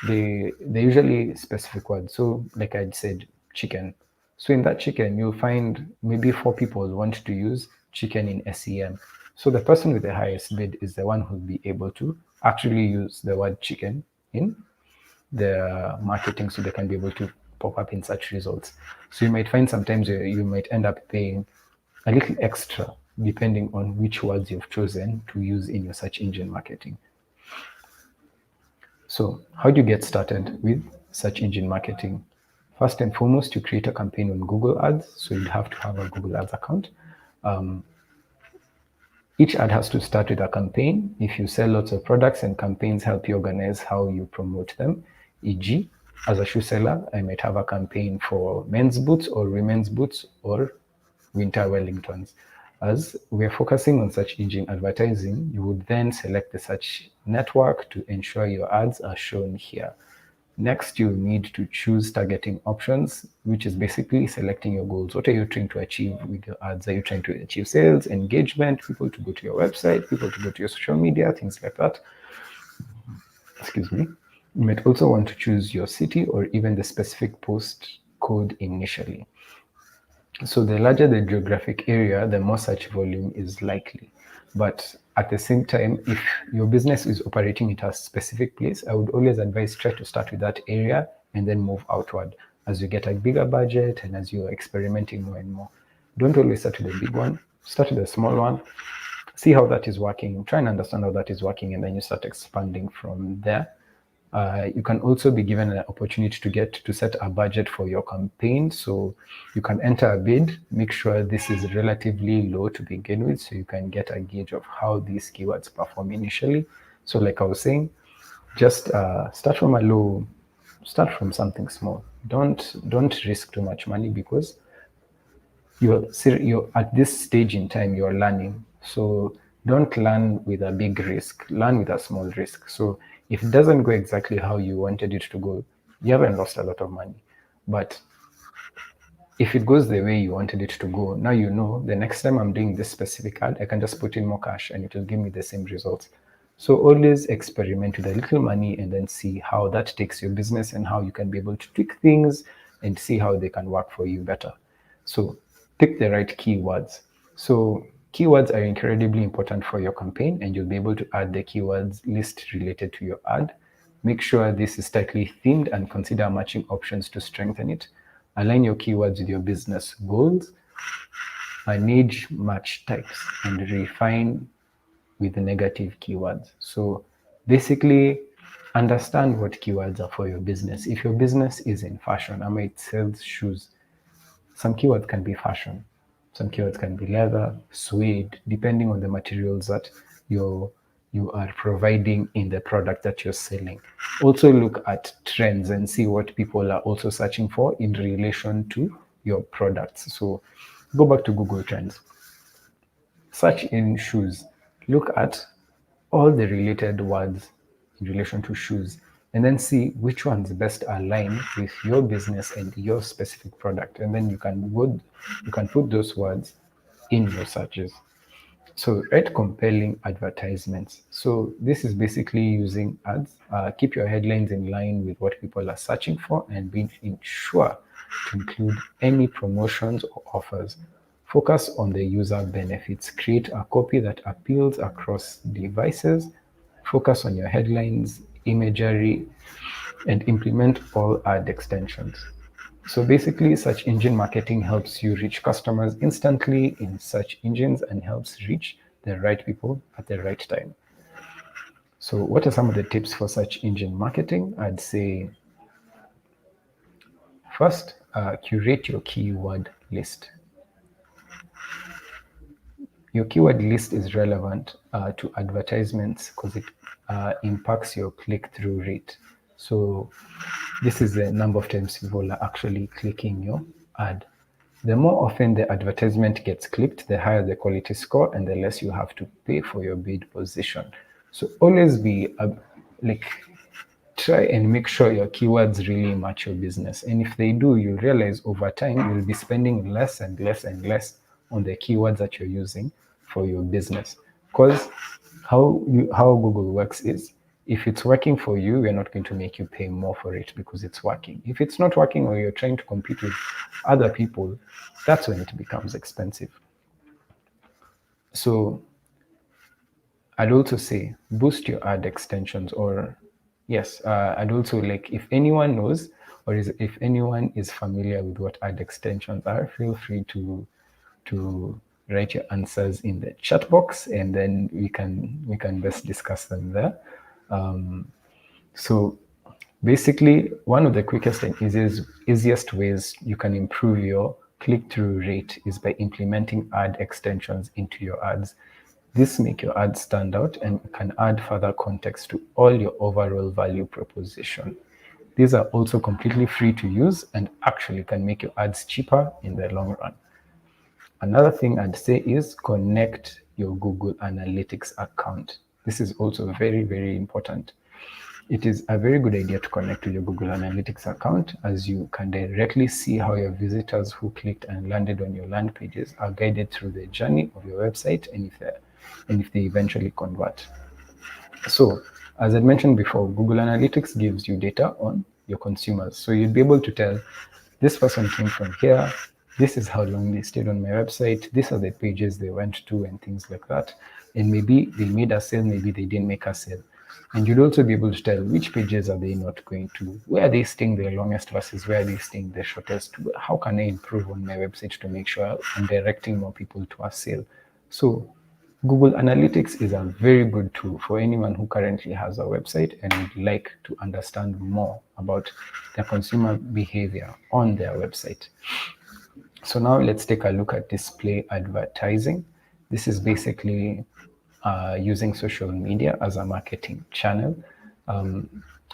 they usually specific words. So like I said, chicken. So in that chicken, you'll find maybe 4 people want to use chicken in SEM. So the person with the highest bid is the one who'll be able to actually use the word chicken in the marketing, so they can be able to pop up in search results. So you might find sometimes you might end up paying a little extra depending on which words you've chosen to use in your search engine marketing. So how do you get started with search engine marketing? First and foremost, you create a campaign on Google Ads. So you'd have to have a Google Ads account. Each ad has to start with a campaign. If you sell lots of products, and campaigns help you organize how you promote them. E.g., as a shoe seller, I might have a campaign for men's boots or women's boots or winter Wellingtons. As we're focusing on search engine advertising, you would then select the search network to ensure your ads are shown here. Next, you need to choose targeting options, which is basically selecting your goals. What are you trying to achieve with your ads? Are you trying to achieve sales, engagement, people to go to your website, people to go to your social media, things like that? Excuse me. You might also want to choose your city or even the specific post code initially. So the larger the geographic area, the more search volume is likely. But at the same time, if your business is operating at a specific place, I would always advise try to start with that area and then move outward as you get a bigger budget and as you're experimenting more and more. Don't always start with a big one. Start with a small one. See how that is working. Try and understand how that is working, and then you start expanding from there. You can also be given an opportunity to set a budget for your campaign. So you can enter a bid, make sure this is relatively low to begin with, so you can get a gauge of how these keywords perform initially. So like I was saying, just start from something small. Don't risk too much money, because you're at this stage in time, you're learning. So don't learn with a big risk, learn with a small risk. So if it doesn't go exactly how you wanted it to go, you haven't lost a lot of money. But if it goes the way you wanted it to go, now you know the next time I'm doing this specific ad, I can just put in more cash and it will give me the same results. So always experiment with a little money and then see how that takes your business and how you can be able to tweak things and see how they can work for you better. So pick the right keywords. So keywords are incredibly important for your campaign, and you'll be able to add the keywords list related to your ad. Make sure this is tightly themed and consider matching options to strengthen it. Align your keywords with your business goals. Manage match types and refine with the negative keywords. So basically, understand what keywords are for your business. If your business is in fashion, I might sell shoes. Some keywords can be fashion. Some keywords can be leather, suede, depending on the materials that you are providing in the product that you're selling. Also look at trends and see what people are also searching for in relation to your products. So go back to Google Trends. Search in shoes. Look at all the related words in relation to shoes, and then see which ones best align with your business and your specific product. And then you can put those words in your searches. So write compelling advertisements. So this is basically using ads. Keep your headlines in line with what people are searching for, and be sure to include any promotions or offers. Focus on the user benefits. Create a copy that appeals across devices. Focus on your headlines, imagery, and implement all ad extensions. So basically, search engine marketing helps you reach customers instantly in search engines and helps reach the right people at the right time. So what are some of the tips for search engine marketing? I'd say first, curate your keyword list. Your keyword list is relevant to advertisements because it impacts your click-through rate. So this is the number of times people are actually clicking your ad. The more often the advertisement gets clicked, the higher the quality score and the less you have to pay for your bid position. So always be like, try and make sure your keywords really match your business. And if they do, you'll realize over time you'll be spending less and less and less on the keywords that you're using for your business. Because how Google works is, if it's working for you, we're not going to make you pay more for it because it's working. If it's not working or you're trying to compete with other people, that's when it becomes expensive. So I'd also say boost your ad extensions, or yes, I'd also like, if anyone knows or if anyone is familiar with what ad extensions are, feel free to write your answers in the chat box, and then we can best discuss them there. So basically, one of the quickest and easiest ways you can improve your click-through rate is by implementing ad extensions into your ads. This make your ads stand out and can add further context to all your overall value proposition. These are also completely free to use and actually can make your ads cheaper in the long run. Another thing I'd say is connect your Google Analytics account. This is also very, very important. It is a very good idea to connect to your Google Analytics account, as you can directly see how your visitors who clicked and landed on your land pages are guided through the journey of your website, and if they eventually convert. So, as I mentioned before, Google Analytics gives you data on your consumers. So you'd be able to tell, this person came from here, this is how long they stayed on my website, these are the pages they went to, and things like that. And maybe they made a sale, maybe they didn't make a sale. And you'd also be able to tell which pages are they not going to, where are they staying the longest versus where are they staying the shortest. How can I improve on my website to make sure I'm directing more people to a sale? So Google Analytics is a very good tool for anyone who currently has a website and would like to understand more about their consumer behavior on their website. So now let's take a look at display advertising. This is basically using social media as a marketing channel.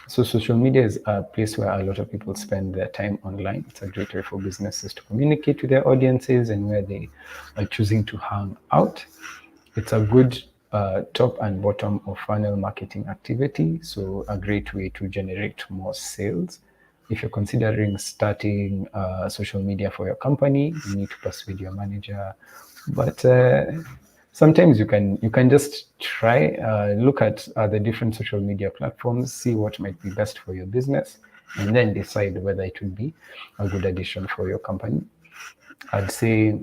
So social media is a place where a lot of people spend their time online. It's a great way for businesses to communicate with their audiences and where they are choosing to hang out. It's a good top and bottom of funnel marketing activity, so a great way to generate more sales. If you're considering starting social media for your company, you need to persuade your manager. But sometimes you can just try, look at the different social media platforms, see what might be best for your business, and then decide whether it would be a good addition for your company. I'd say,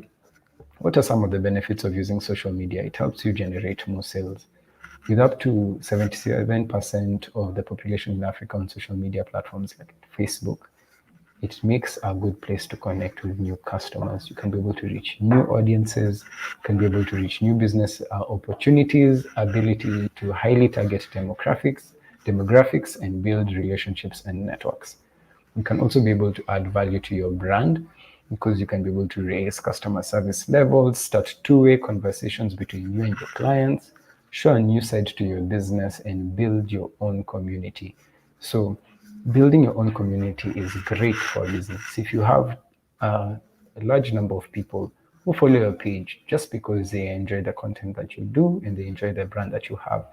what are some of the benefits of using social media? It helps you generate more sales. With up to 77% of the population in Africa on social media platforms like Facebook, it makes a good place to connect with new customers. You can be able to reach new audiences, you can be able to reach new business opportunities, ability to highly target demographics, and build relationships and networks. You can also be able to add value to your brand because you can be able to raise customer service levels, start two-way conversations between you and your clients, show a new side to your business, and build your own community. So building your own community is great for business. If you have a large number of people who follow your page just because they enjoy the content that you do and they enjoy the brand that you have,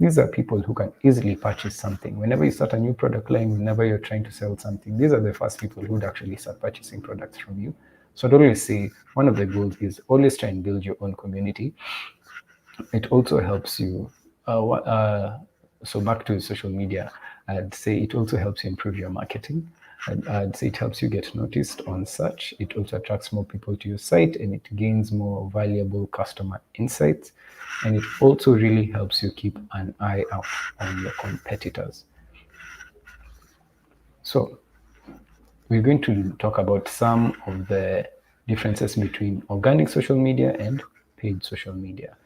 these are people who can easily purchase something. Whenever you start a new product line, whenever you're trying to sell something, these are the first people who would actually start purchasing products from you. So I'd always say one of the goals is always try and build your own community. It also helps you. So back to social media, I'd say it also helps you improve your marketing. I'd say it helps you get noticed on search. It also attracts more people to your site and it gains more valuable customer insights. And it also really helps you keep an eye out on your competitors. So we're going to talk about some of the differences between organic social media and paid social media.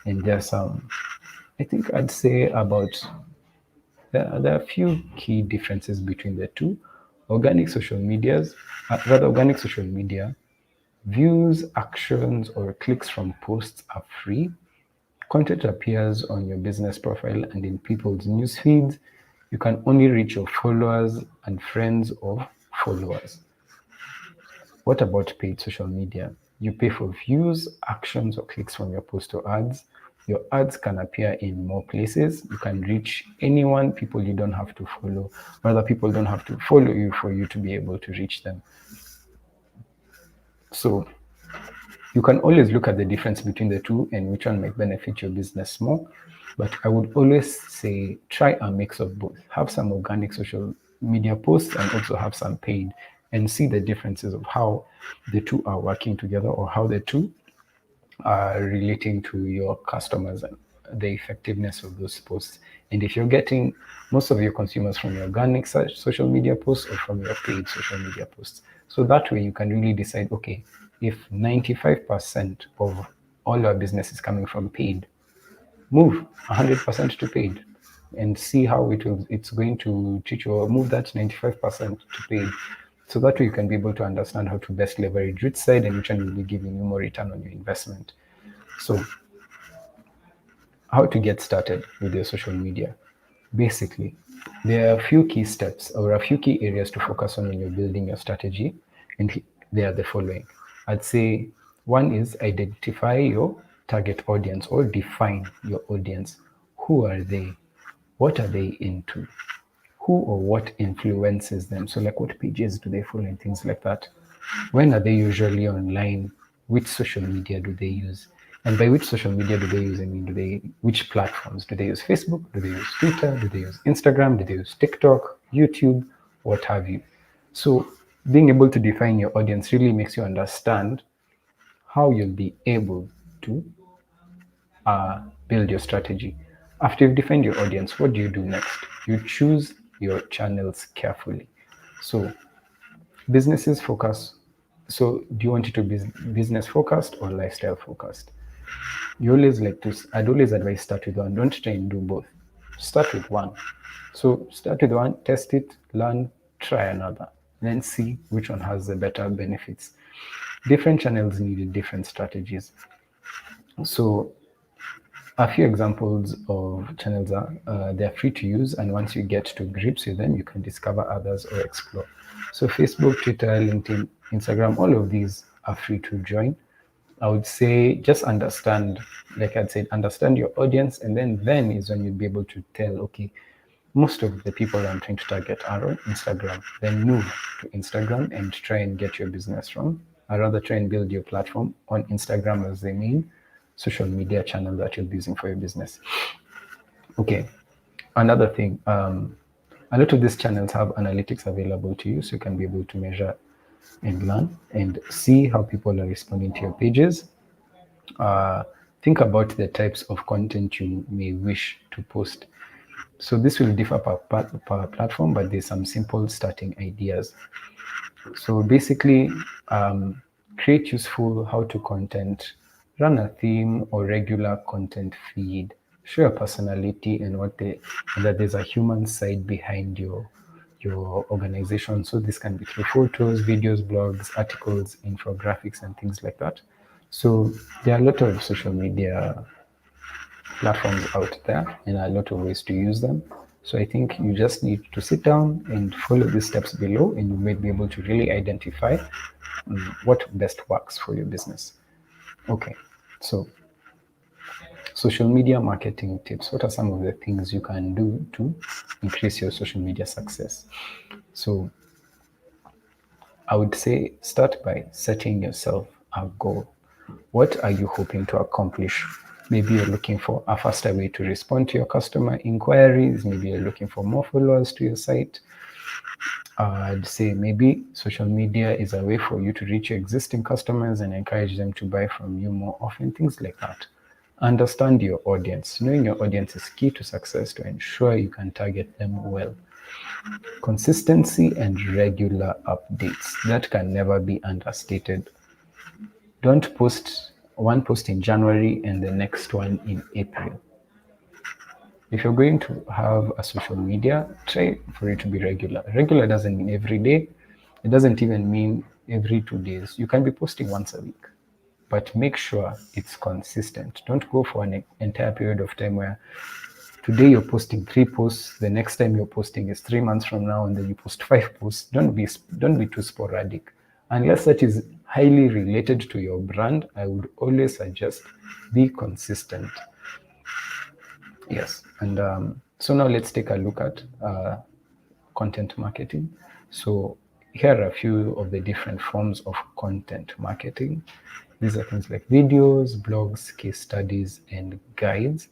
And there's some, I think I'd say about, there are a few key differences between the two. Organic social organic social media, views, actions, or clicks from posts are free. Content appears on your business profile and in people's news feeds. You can only reach your followers and friends of followers. What about paid social media? You pay for views, actions, or clicks from your post or ads. Your ads can appear in more places. You can reach anyone, people you don't have to follow, rather people don't have to follow you for you to be able to reach them. So you can always look at the difference between the two and which one might benefit your business more. But I would always say try a mix of both. Have some organic social media posts and also have some paid, and see the differences of how the two are working together or how the two are relating to your customers and the effectiveness of those posts. And if you're getting most of your consumers from your organic social media posts or from your paid social media posts, so that way you can really decide, okay, if 95% of all our business is coming from paid, move 100% to paid and see how it's going to teach you, or move that 95% to paid. So that way you can be able to understand how to best leverage which side and which one will be giving you more return on your investment. So how to get started with your social media? Basically, there are a few key steps or a few key areas to focus on when you're building your strategy, and they are the following. I'd say one is identify your target audience or define your audience. Who are they? What are they into? Who or what influences them? So, like, what pages do they follow and things like that? When are they usually online? Which social media do they use? And by which social media do they use, I mean, which platforms? Do they use Facebook? Do they use Twitter? Do they use Instagram? Do they use TikTok, YouTube, what have you? So being able to define your audience really makes you understand how you'll be able to build your strategy. After you've defined your audience, what do you do next? You choose your channels carefully. So businesses focus. So do you want it to be business focused or lifestyle focused? I'd always advise start with one. Don't try and do both. Start with one. So start with one, test it, learn, try another, then see which one has the better benefits. Different channels need different strategies. So a few examples of channels are they're free to use, and once you get to grips with them, you can discover others or explore. So Facebook, Twitter, LinkedIn, Instagram, all of these are free to join. I would say just understand, like I'd said, understand your audience, and then is when you'd be able to tell, okay, most of the people I'm trying to target are on Instagram. Then move to Instagram and try and get your business from. I'd rather try and build your platform on Instagram as the main social media channel that you'll be using for your business. Okay, another thing, a lot of these channels have analytics available to you, so you can be able to measure and learn and see how people are responding to your pages. Think about the types of content you may wish to post. So this will differ per platform, but there's some simple starting ideas. So basically, create useful how-to content, run a theme or regular content feed, show your personality and and that there's a human side behind your organization. So this can be through photos, videos, blogs, articles, infographics, and things like that. So there are a lot of social media platforms out there and a lot of ways to use them. So I think you just need to sit down and follow the steps below, and you might be able to really identify what best works for your business. Okay, so social media marketing tips. What are some of the things you can do to increase your social media success? So I would say start by setting yourself a goal. What are you hoping to accomplish? Maybe you're looking for a faster way to respond to your customer inquiries. Maybe you're looking for more followers to your site. I'd say maybe social media is a way for you to reach your existing customers and encourage them to buy from you more often, things like that. Understand your audience. Knowing your audience is key to success to ensure you can target them well. Consistency and regular updates. That can never be understated. Don't post one post in January and the next one in April. If you're going to have a social media, try for it to be regular. Regular doesn't mean every day. It doesn't even mean every 2 days. You can be posting once a week, but make sure it's consistent. Don't go for an entire period of time where today you're posting 3 posts, the next time you're posting is 3 months from now, and then you post 5 posts. Don't be too sporadic. Unless that is highly related to your brand, I would always suggest be consistent. Yes, and so now let's take a look at content marketing. So here are a few of the different forms of content marketing. These are things like videos, blogs, case studies, and guides.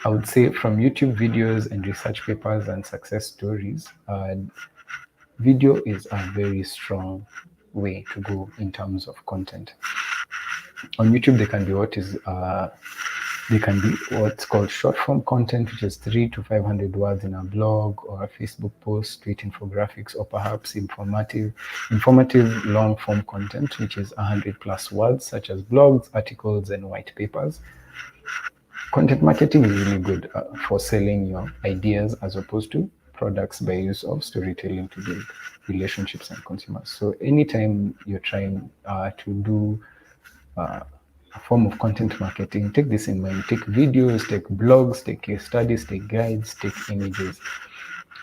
I would say from YouTube videos and research papers and success stories, video is a very strong way to go in terms of content. On YouTube, they can be what's called short form content, which is 300 to 500 words in a blog or a Facebook post, tweet infographics, or perhaps informative long form content, which is 100 plus words, such as blogs, articles, and white papers. Content marketing is really good for selling your ideas as opposed to products by use of storytelling to build relationships and consumers. So anytime you're trying to do a form of content marketing, take this in mind. Take videos, take blogs, take case studies, take guides, take images.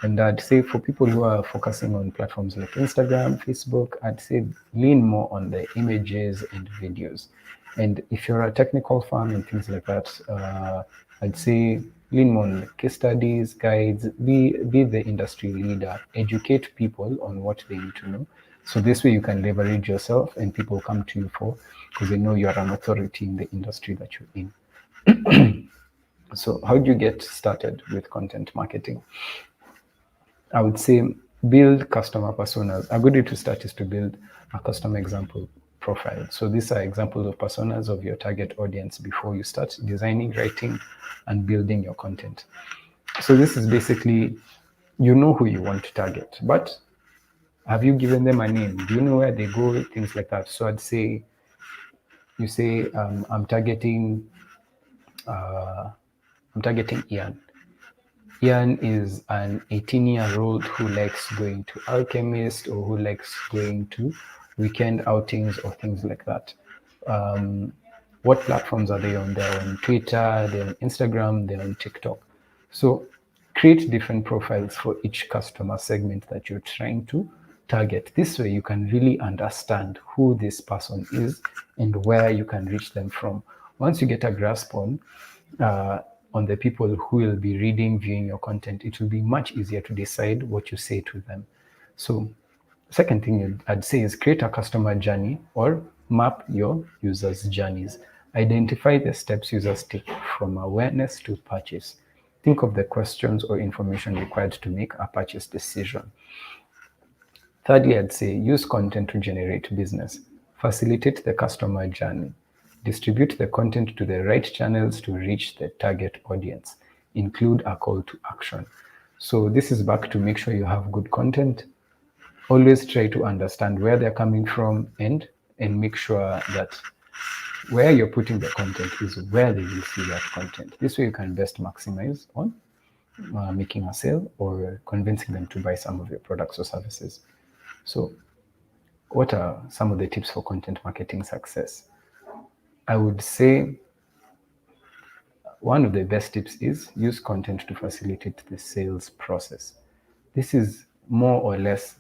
And I'd say for people who are focusing on platforms like Instagram, Facebook, I'd say lean more on the images and videos. And if you're a technical firm and things like that, I'd say lean more on case studies, guides, be the industry leader, educate people on what they need to know. So this way you can leverage yourself and people come to you because they know you're an authority in the industry that you're in. So how do you get started with content marketing? I would say build customer personas. A good way to start is to build a customer example profile. So these are examples of personas of your target audience before you start designing, writing, and building your content. So this is basically, you know who you want to target, but have you given them a name? Do you know where they go? Things like that. So I'd say, you say, I'm targeting Ian. Ian is an 18-year-old who likes going to Alchemist or who likes going to weekend outings or things like that. What platforms are they on? They're on Twitter, they're on Instagram, they're on TikTok. So create different profiles for each customer segment that you're trying to target. This way you can really understand who this person is and where you can reach them from. Once you get a grasp on the people who will be reading, viewing your content, it will be much easier to decide what you say to them. So second thing I'd say is create a customer journey or map your users' journeys. Identify the steps users take from awareness to purchase. Think of the questions or information required to make a purchase decision. Thirdly, I'd say use content to generate business. Facilitate the customer journey. Distribute the content to the right channels to reach the target audience. Include a call to action. So this is back to make sure you have good content. Always try to understand where they're coming from and make sure that where you're putting the content is where they will see that content. This way you can best maximize on making a sale or convincing them to buy some of your products or services. So what are some of the tips for content marketing success? I would say one of the best tips is use content to facilitate the sales process. This is more or less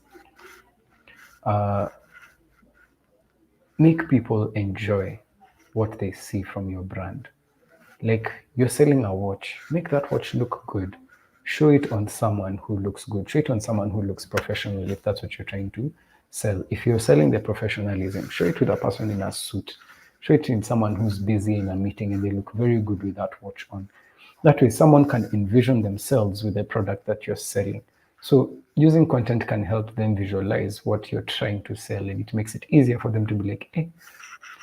make people enjoy what they see from your brand. Like you're selling a watch, make that watch look good. Show it on someone who looks good. Show it on someone who looks professional if that's what you're trying to sell. If you're selling the professionalism, show it to the person in a suit. Show it in someone who's busy in a meeting and they look very good with that watch on. That way someone can envision themselves with the product that you're selling. So using content can help them visualize what you're trying to sell, and it makes it easier for them to be like, hey,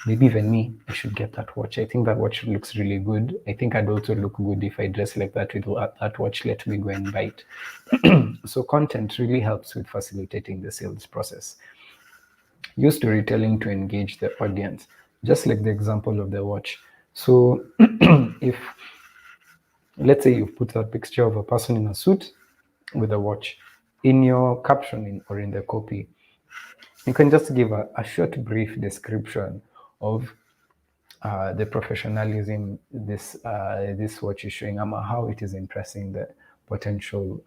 maybe even me, I should get that watch. I think that watch looks really good. I think I'd also look good if I dress like that with that watch. Let me go and buy it. So content really helps with facilitating the sales process. Use storytelling to engage the audience, just like the example of the watch. So if, let's say you put that picture of a person in a suit with a watch, in your captioning or in the copy, you can just give a short, brief description of the professionalism, this what you're showing, how it is impressing the potential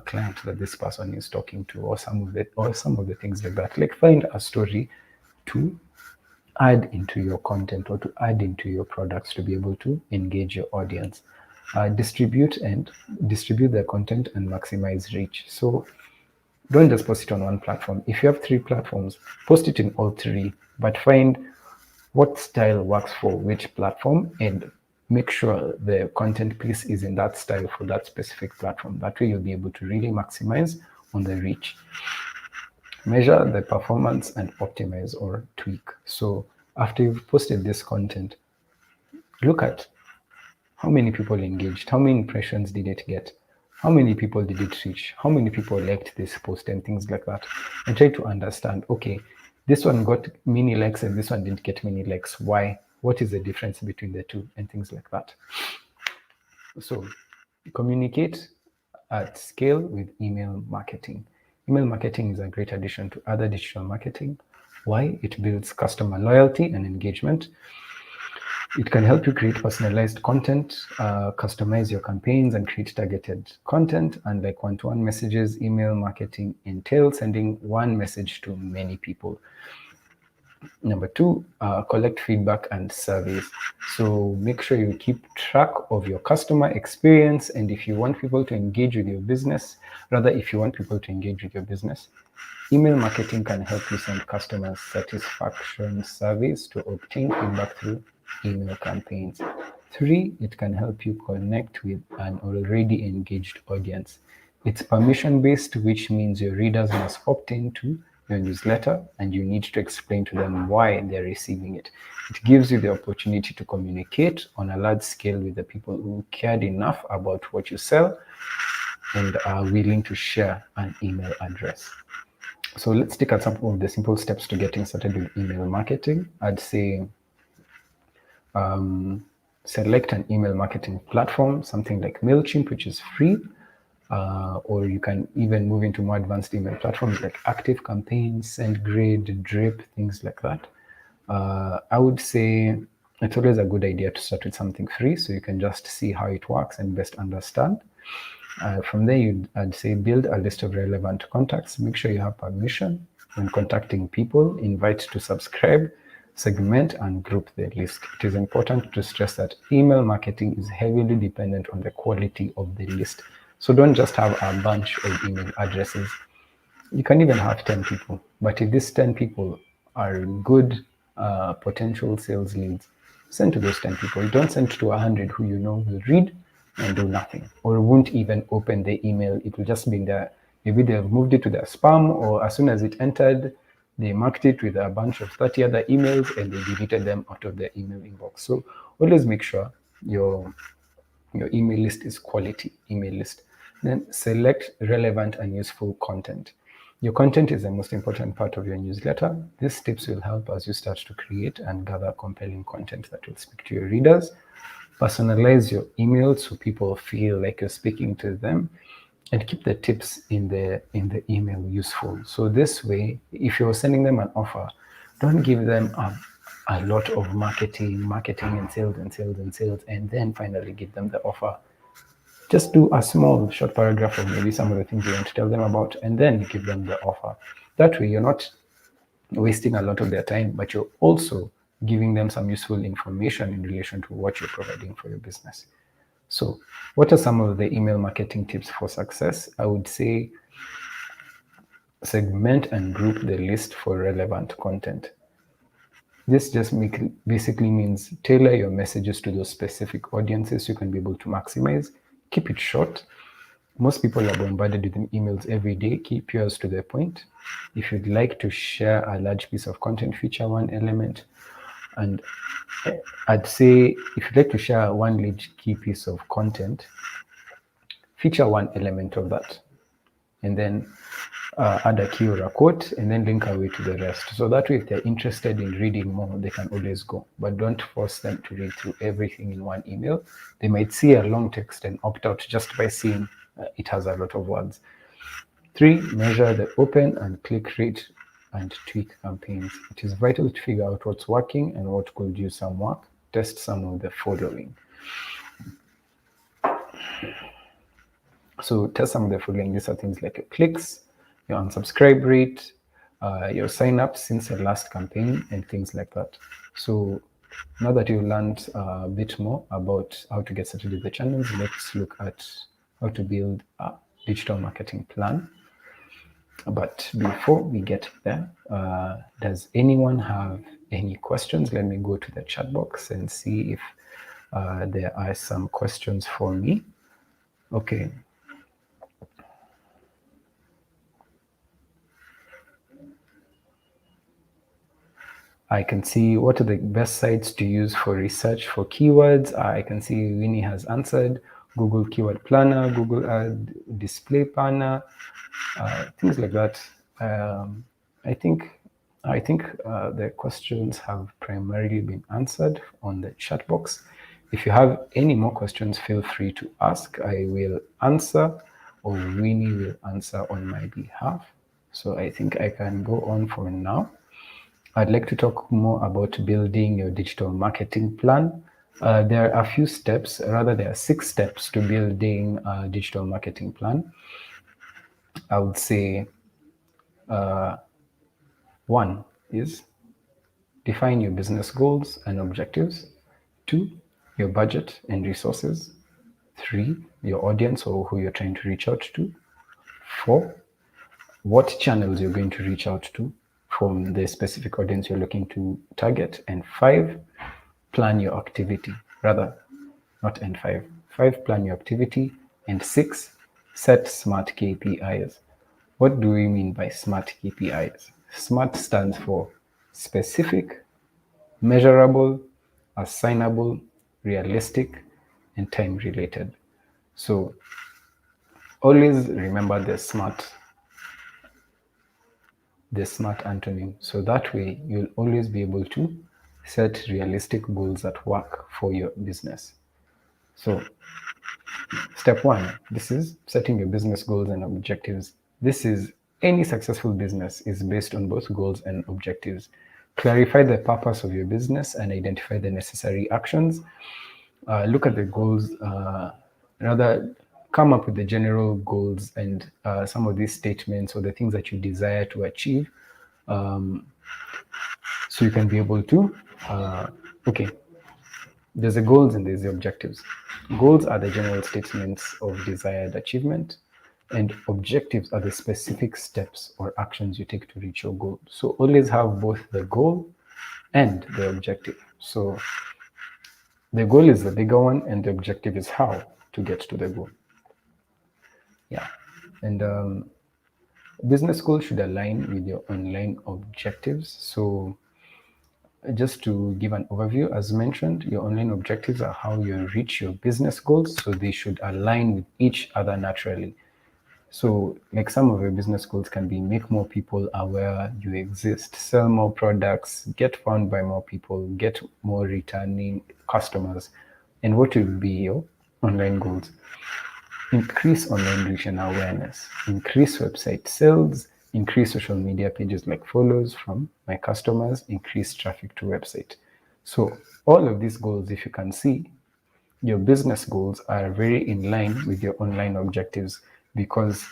client that this person is talking to, or some of the things like that. Like find a story to add into your content or to add into your products to be able to engage your audience. Distribute the content and maximize reach. So don't just post it on one platform. If you have 3 platforms, post it in all 3, but find what style works for which platform and make sure the content piece is in that style for that specific platform. That way you'll be able to really maximize on the reach. Measure the performance and optimize or tweak. So after you've posted this content, look at how many people engaged, how many impressions did it get, how many people did it reach, how many people liked this post and things like that, and try to understand, okay, this one got many likes and this one didn't get many likes. Why? What is the difference between the two and things like that? So communicate at scale with email marketing. Email marketing is a great addition to other digital marketing. Why? It builds customer loyalty and engagement. It can help you create personalized content, customize your campaigns, and create targeted content. And like one-to-one messages, email marketing entails sending one message to many people. Number 2, collect feedback and surveys. So make sure you keep track of your customer experience, and if you want people to engage with your business, email marketing can help you send customer satisfaction surveys to obtain feedback through email campaigns. 3, it can help you connect with an already engaged audience. It's permission-based, which means your readers must opt into your newsletter and you need to explain to them why they're receiving it. It gives you the opportunity to communicate on a large scale with the people who cared enough about what you sell and are willing to share an email address. So let's take at some of the simple steps to getting started with email marketing. I'd say select an email marketing platform, something like MailChimp, which is free, or you can even move into more advanced email platforms like ActiveCampaign, SendGrid, Drip, things like that. I would say it's always a good idea to start with something free so you can just see how it works and best understand. From there, I'd say build a list of relevant contacts. Make sure you have permission when contacting people, invite to subscribe, segment and group the list. It is important to stress that email marketing is heavily dependent on the quality of the list. So don't just have a bunch of email addresses. You can even have 10 people, but if these 10 people are good potential sales leads, send to those 10 people. Don't send to 100 who you know will read and do nothing, or won't even open the email. It will just be in there. Maybe they've moved it to their spam, or as soon as it entered, they marked it with a bunch of 30 other emails and they deleted them out of their email inbox. So always make sure your email list is quality email list. Then select relevant and useful content. Your content is the most important part of your newsletter. These tips will help as you start to create and gather compelling content that will speak to your readers. Personalize your emails so people feel like you're speaking to them, and keep the tips in the email useful. So this way, if you're sending them an offer, don't give them a lot of marketing and sales, and then finally give them the offer. Just do a small short paragraph of maybe some of the things you want to tell them about, and then give them the offer. That way, you're not wasting a lot of their time, but you're also giving them some useful information in relation to what you're providing for your business. So what are some of the email marketing tips for success? I would say segment and group the list for relevant content. This just basically means tailor your messages to those specific audiences you can be able to maximize. Keep it short. Most people are bombarded with emails every day. Keep yours to the point. If you'd like to share a large piece of content, feature one element. And I'd say if you'd like to share one large key piece of content, feature one element of that. And then add a key or a quote, and then link away to the rest. So that way, if they're interested in reading more, they can always go. But don't force them to read through everything in one email. They might see a long text and opt out just by seeing it has a lot of words. 3, measure the open and click rate and tweak campaigns. It is vital to figure out what's working and what could use some work. Test some of the following. So test some of the following. These are things like your clicks, your unsubscribe rate, your sign-ups since your last campaign, and things like that. So now that you've learned a bit more about how to get started with the channels, let's look at how to build a digital marketing plan. But before we get there, does anyone have any questions? Let me go to the chat box and see if there are some questions for me. Okay. I can see what are the best sites to use for research for keywords. I can see Winnie has answered Google Keyword Planner, Google Ad Display Planner, things like that. I think the questions have primarily been answered on the chat box. If you have any more questions, feel free to ask. I will answer, or Winnie will answer on my behalf. So I think I can go on for now. I'd like to talk more about building your digital marketing plan. There are a few steps, rather there are 6 steps to building a digital marketing plan. I would say 1 is define your business goals and objectives. 2, your budget and resources. 3, your audience or who you're trying to reach out to. 4, what channels you're going to reach out to from the specific audience you're looking to target. And 5, plan your activity. Rather, not and 5. 5, plan your activity. And 6, set SMART KPIs. What do we mean by SMART KPIs? SMART stands for specific, measurable, assignable, realistic, and time-related. So always remember the SMART acronym. So that way you'll always be able to set realistic goals that work for your business. So step 1, this is setting your business goals and objectives. This is any successful business is based on both goals and objectives. Clarify the purpose of your business and identify the necessary actions. Look at the goals, rather come up with the general goals and some of these statements or the things that you desire to achieve, so you can be able to, okay, there's the goals and there's the objectives. Goals are the general statements of desired achievement, and objectives are the specific steps or actions you take to reach your goal. So always have both the goal and the objective. So the goal is the bigger one and the objective is how to get to the goal. Yeah. And business goals should align with your online objectives. So just to give an overview, as mentioned, your online objectives are how you reach your business goals. So they should align with each other naturally. So like some of your business goals can be make more people aware you exist, sell more products, get found by more people, get more returning customers. And what will be your online goals? Increase online reach and awareness, increase website sales, increase social media pages like follows from my customers, increase traffic to website. So all of these goals, if you can see, your business goals are very in line with your online objectives, because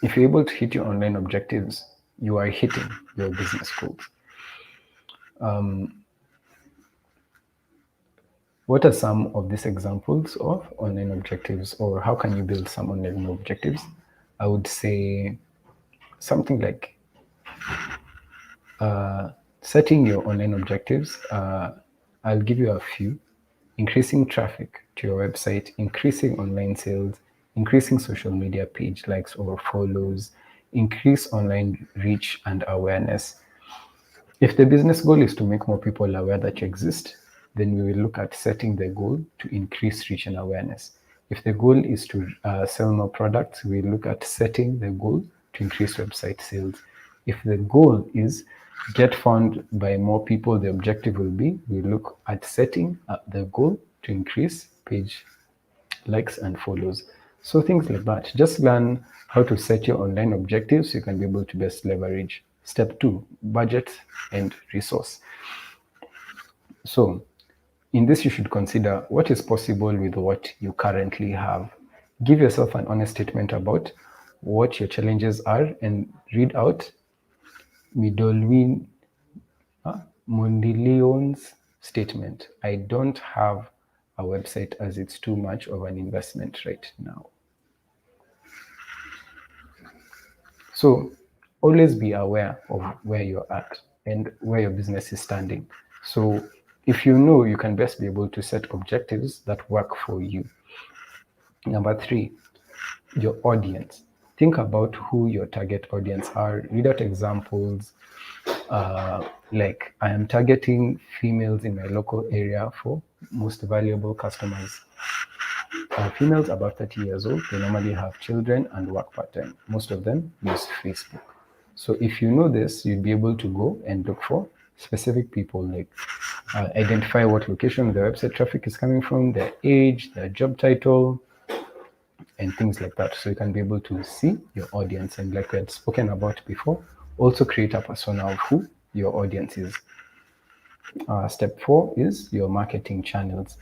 if you're able to hit your online objectives, you are hitting your business goals. What are some of these examples of online objectives, or how can you build some online objectives? I would say something like setting your online objectives. I'll give you a few. Increasing traffic to your website, increasing online sales, increasing social media page likes or follows, increase online reach and awareness. If the business goal is to make more people aware that you exist, then we will look at setting the goal to increase reach and awareness. If the goal is to sell more products, we look at setting the goal to increase website sales. If the goal is get found by more people, the objective will be, we look at setting the goal to increase page likes and follows. So things like that. Just learn how to set your online objectives so you can be able to best leverage Step 2, budget and resource. So in this, you should consider what is possible with what you currently have. Give yourself an honest statement about what your challenges are and read out Mondilion's statement. I don't have a website as it's too much of an investment right now. So always be aware of where you're at and where your business is standing. So if you know, you can best be able to set objectives that work for you. Number 3, your audience. Think about who your target audience are. Read out examples like, I am targeting females in my local area for most valuable customers. Females above 30 years old, they normally have children and work part-time. Most of them use Facebook. So if you know this, you'd be able to go and look for specific people, like identify what location the website traffic is coming from, their age, their job title, and things like that. So you can be able to see your audience, and like we had spoken about before, also create a persona of who your audience is. Step 4 is your marketing channels.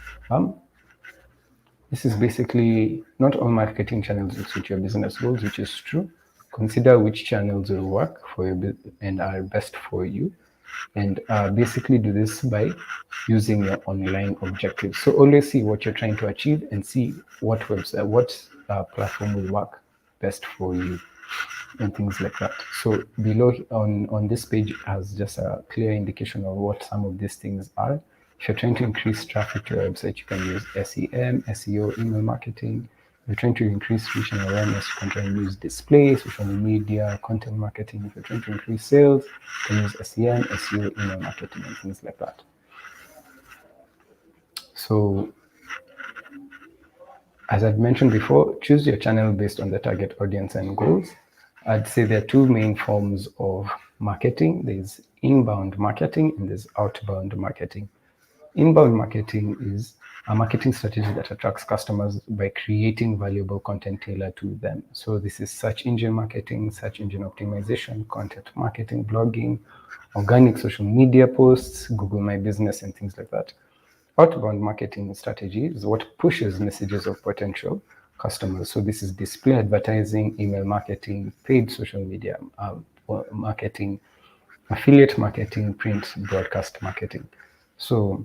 This is basically not all marketing channels will suit your business goals, which is true. Consider which channels will work for you and are best for you, and basically do this by using your online objectives. So always see what you're trying to achieve and see what website, what platform will work best for you, and things like that. So below on this page has just a clear indication of what some of these things are. If you're trying to increase traffic to your website, you can use SEM, SEO, email marketing. If you're trying to increase reach and awareness, you can try and use display, social media, content marketing. If you're trying to increase sales, you can use SEM, SEO, email marketing, and things like that. So as I've mentioned before, choose your channel based on the target audience and goals. I'd say there are 2 main forms of marketing. There's inbound marketing and there's outbound marketing. Inbound marketing is a marketing strategy that attracts customers by creating valuable content tailored to them. So this is search engine marketing, search engine optimization, content marketing, blogging, organic social media posts, Google My Business, and things like that. Outbound marketing strategy is what pushes messages of potential customers. So this is display advertising, email marketing, paid social media marketing, affiliate marketing, print broadcast marketing. So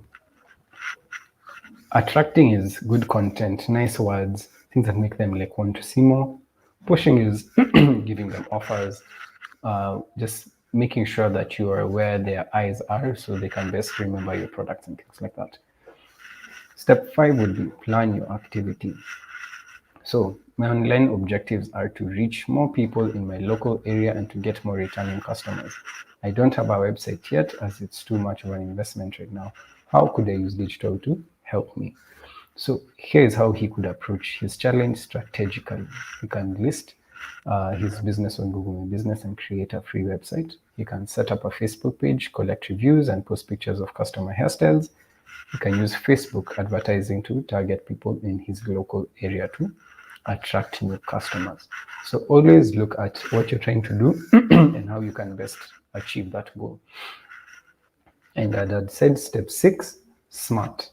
attracting is good content, nice words, things that make them like want to see more. Pushing is giving them offers, just making sure that you are where their eyes are so they can best remember your products and things like that. Step 5 would be plan your activity. So my online objectives are to reach more people in my local area and to get more returning customers. I don't have a website yet as it's too much of an investment right now. How could I use digital to help me? So here's how he could approach his challenge strategically. He can list his business on Google My Business and create a free website. He can set up a Facebook page, collect reviews, and post pictures of customer hairstyles. He can use Facebook advertising to target people in his local area to attract new customers. So always look at what you're trying to do and how you can best achieve that goal. And as I said, step 6, SMART.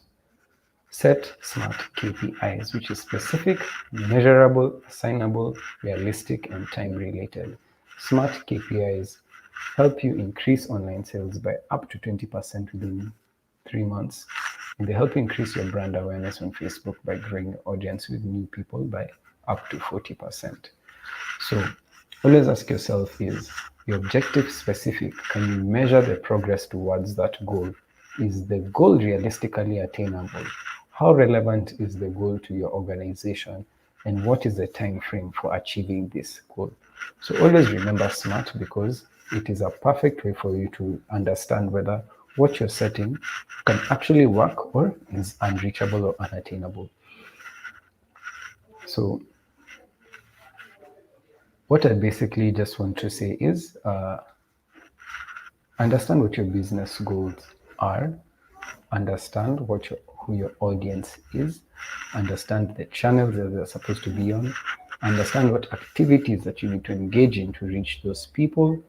Set SMART KPIs, which is specific, measurable, assignable, realistic, and time-related. SMART KPIs help you increase online sales by up to 20% within 3 months. And they help you increase your brand awareness on Facebook by growing your audience with new people by up to 40%. So always ask yourself, is your objective specific? Can you measure the progress towards that goal? Is the goal realistically attainable? How relevant is the goal to your organization? And what is the time frame for achieving this goal? So always remember SMART, because it is a perfect way for you to understand whether what you're setting can actually work or is unreachable or unattainable. So what I basically just want to say is understand what your business goals are, understand who your audience is, understand the channels that they're supposed to be on, understand what activities that you need to engage in to reach those people,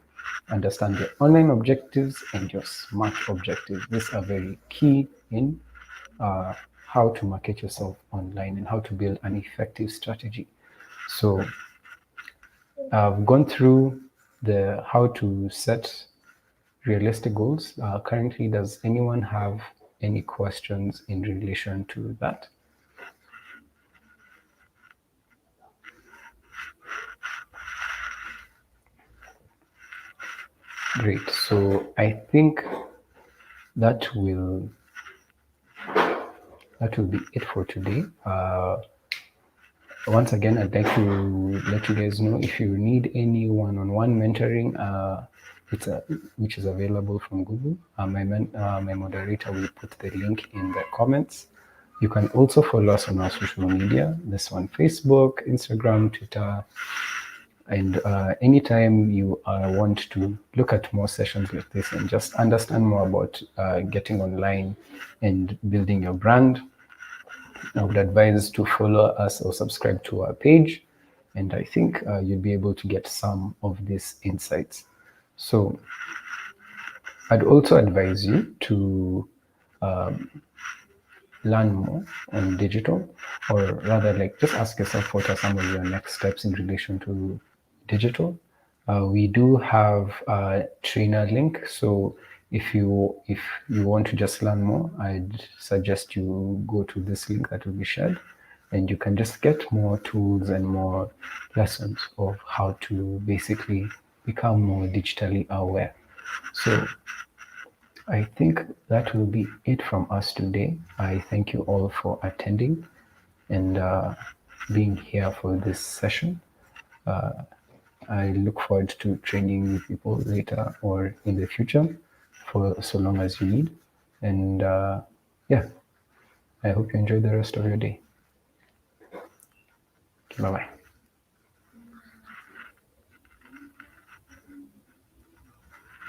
understand your online objectives and your smart objectives. These are very key in how to market yourself online and how to build an effective strategy. So I've gone through the how to set realistic goals. Currently, does anyone have any questions in relation to that? Great. So I think that will be it for today. Once again, I'd like to let you guys know if you need any one-on-one mentoring, which is available from Google. My moderator will put the link in the comments. You can also follow us on our social media. This one, Facebook, Instagram, Twitter. And anytime you want to look at more sessions like this and just understand more about getting online and building your brand, I would advise to follow us or subscribe to our page. And I think you'll be able to get some of these insights. So I'd also advise you to learn more on digital, or rather, like, just ask yourself what are some of your next steps in relation to digital. We do have a trainer link, so if you want to just learn more, I'd suggest you go to this link that will be shared, and you can just get more tools and more lessons of how to basically become more digitally aware. So I think that will be it from us today. I thank you all for attending and being here for this session. I look forward to training with people later or in the future for so long as you need. And yeah, I hope you enjoy the rest of your day. Bye bye.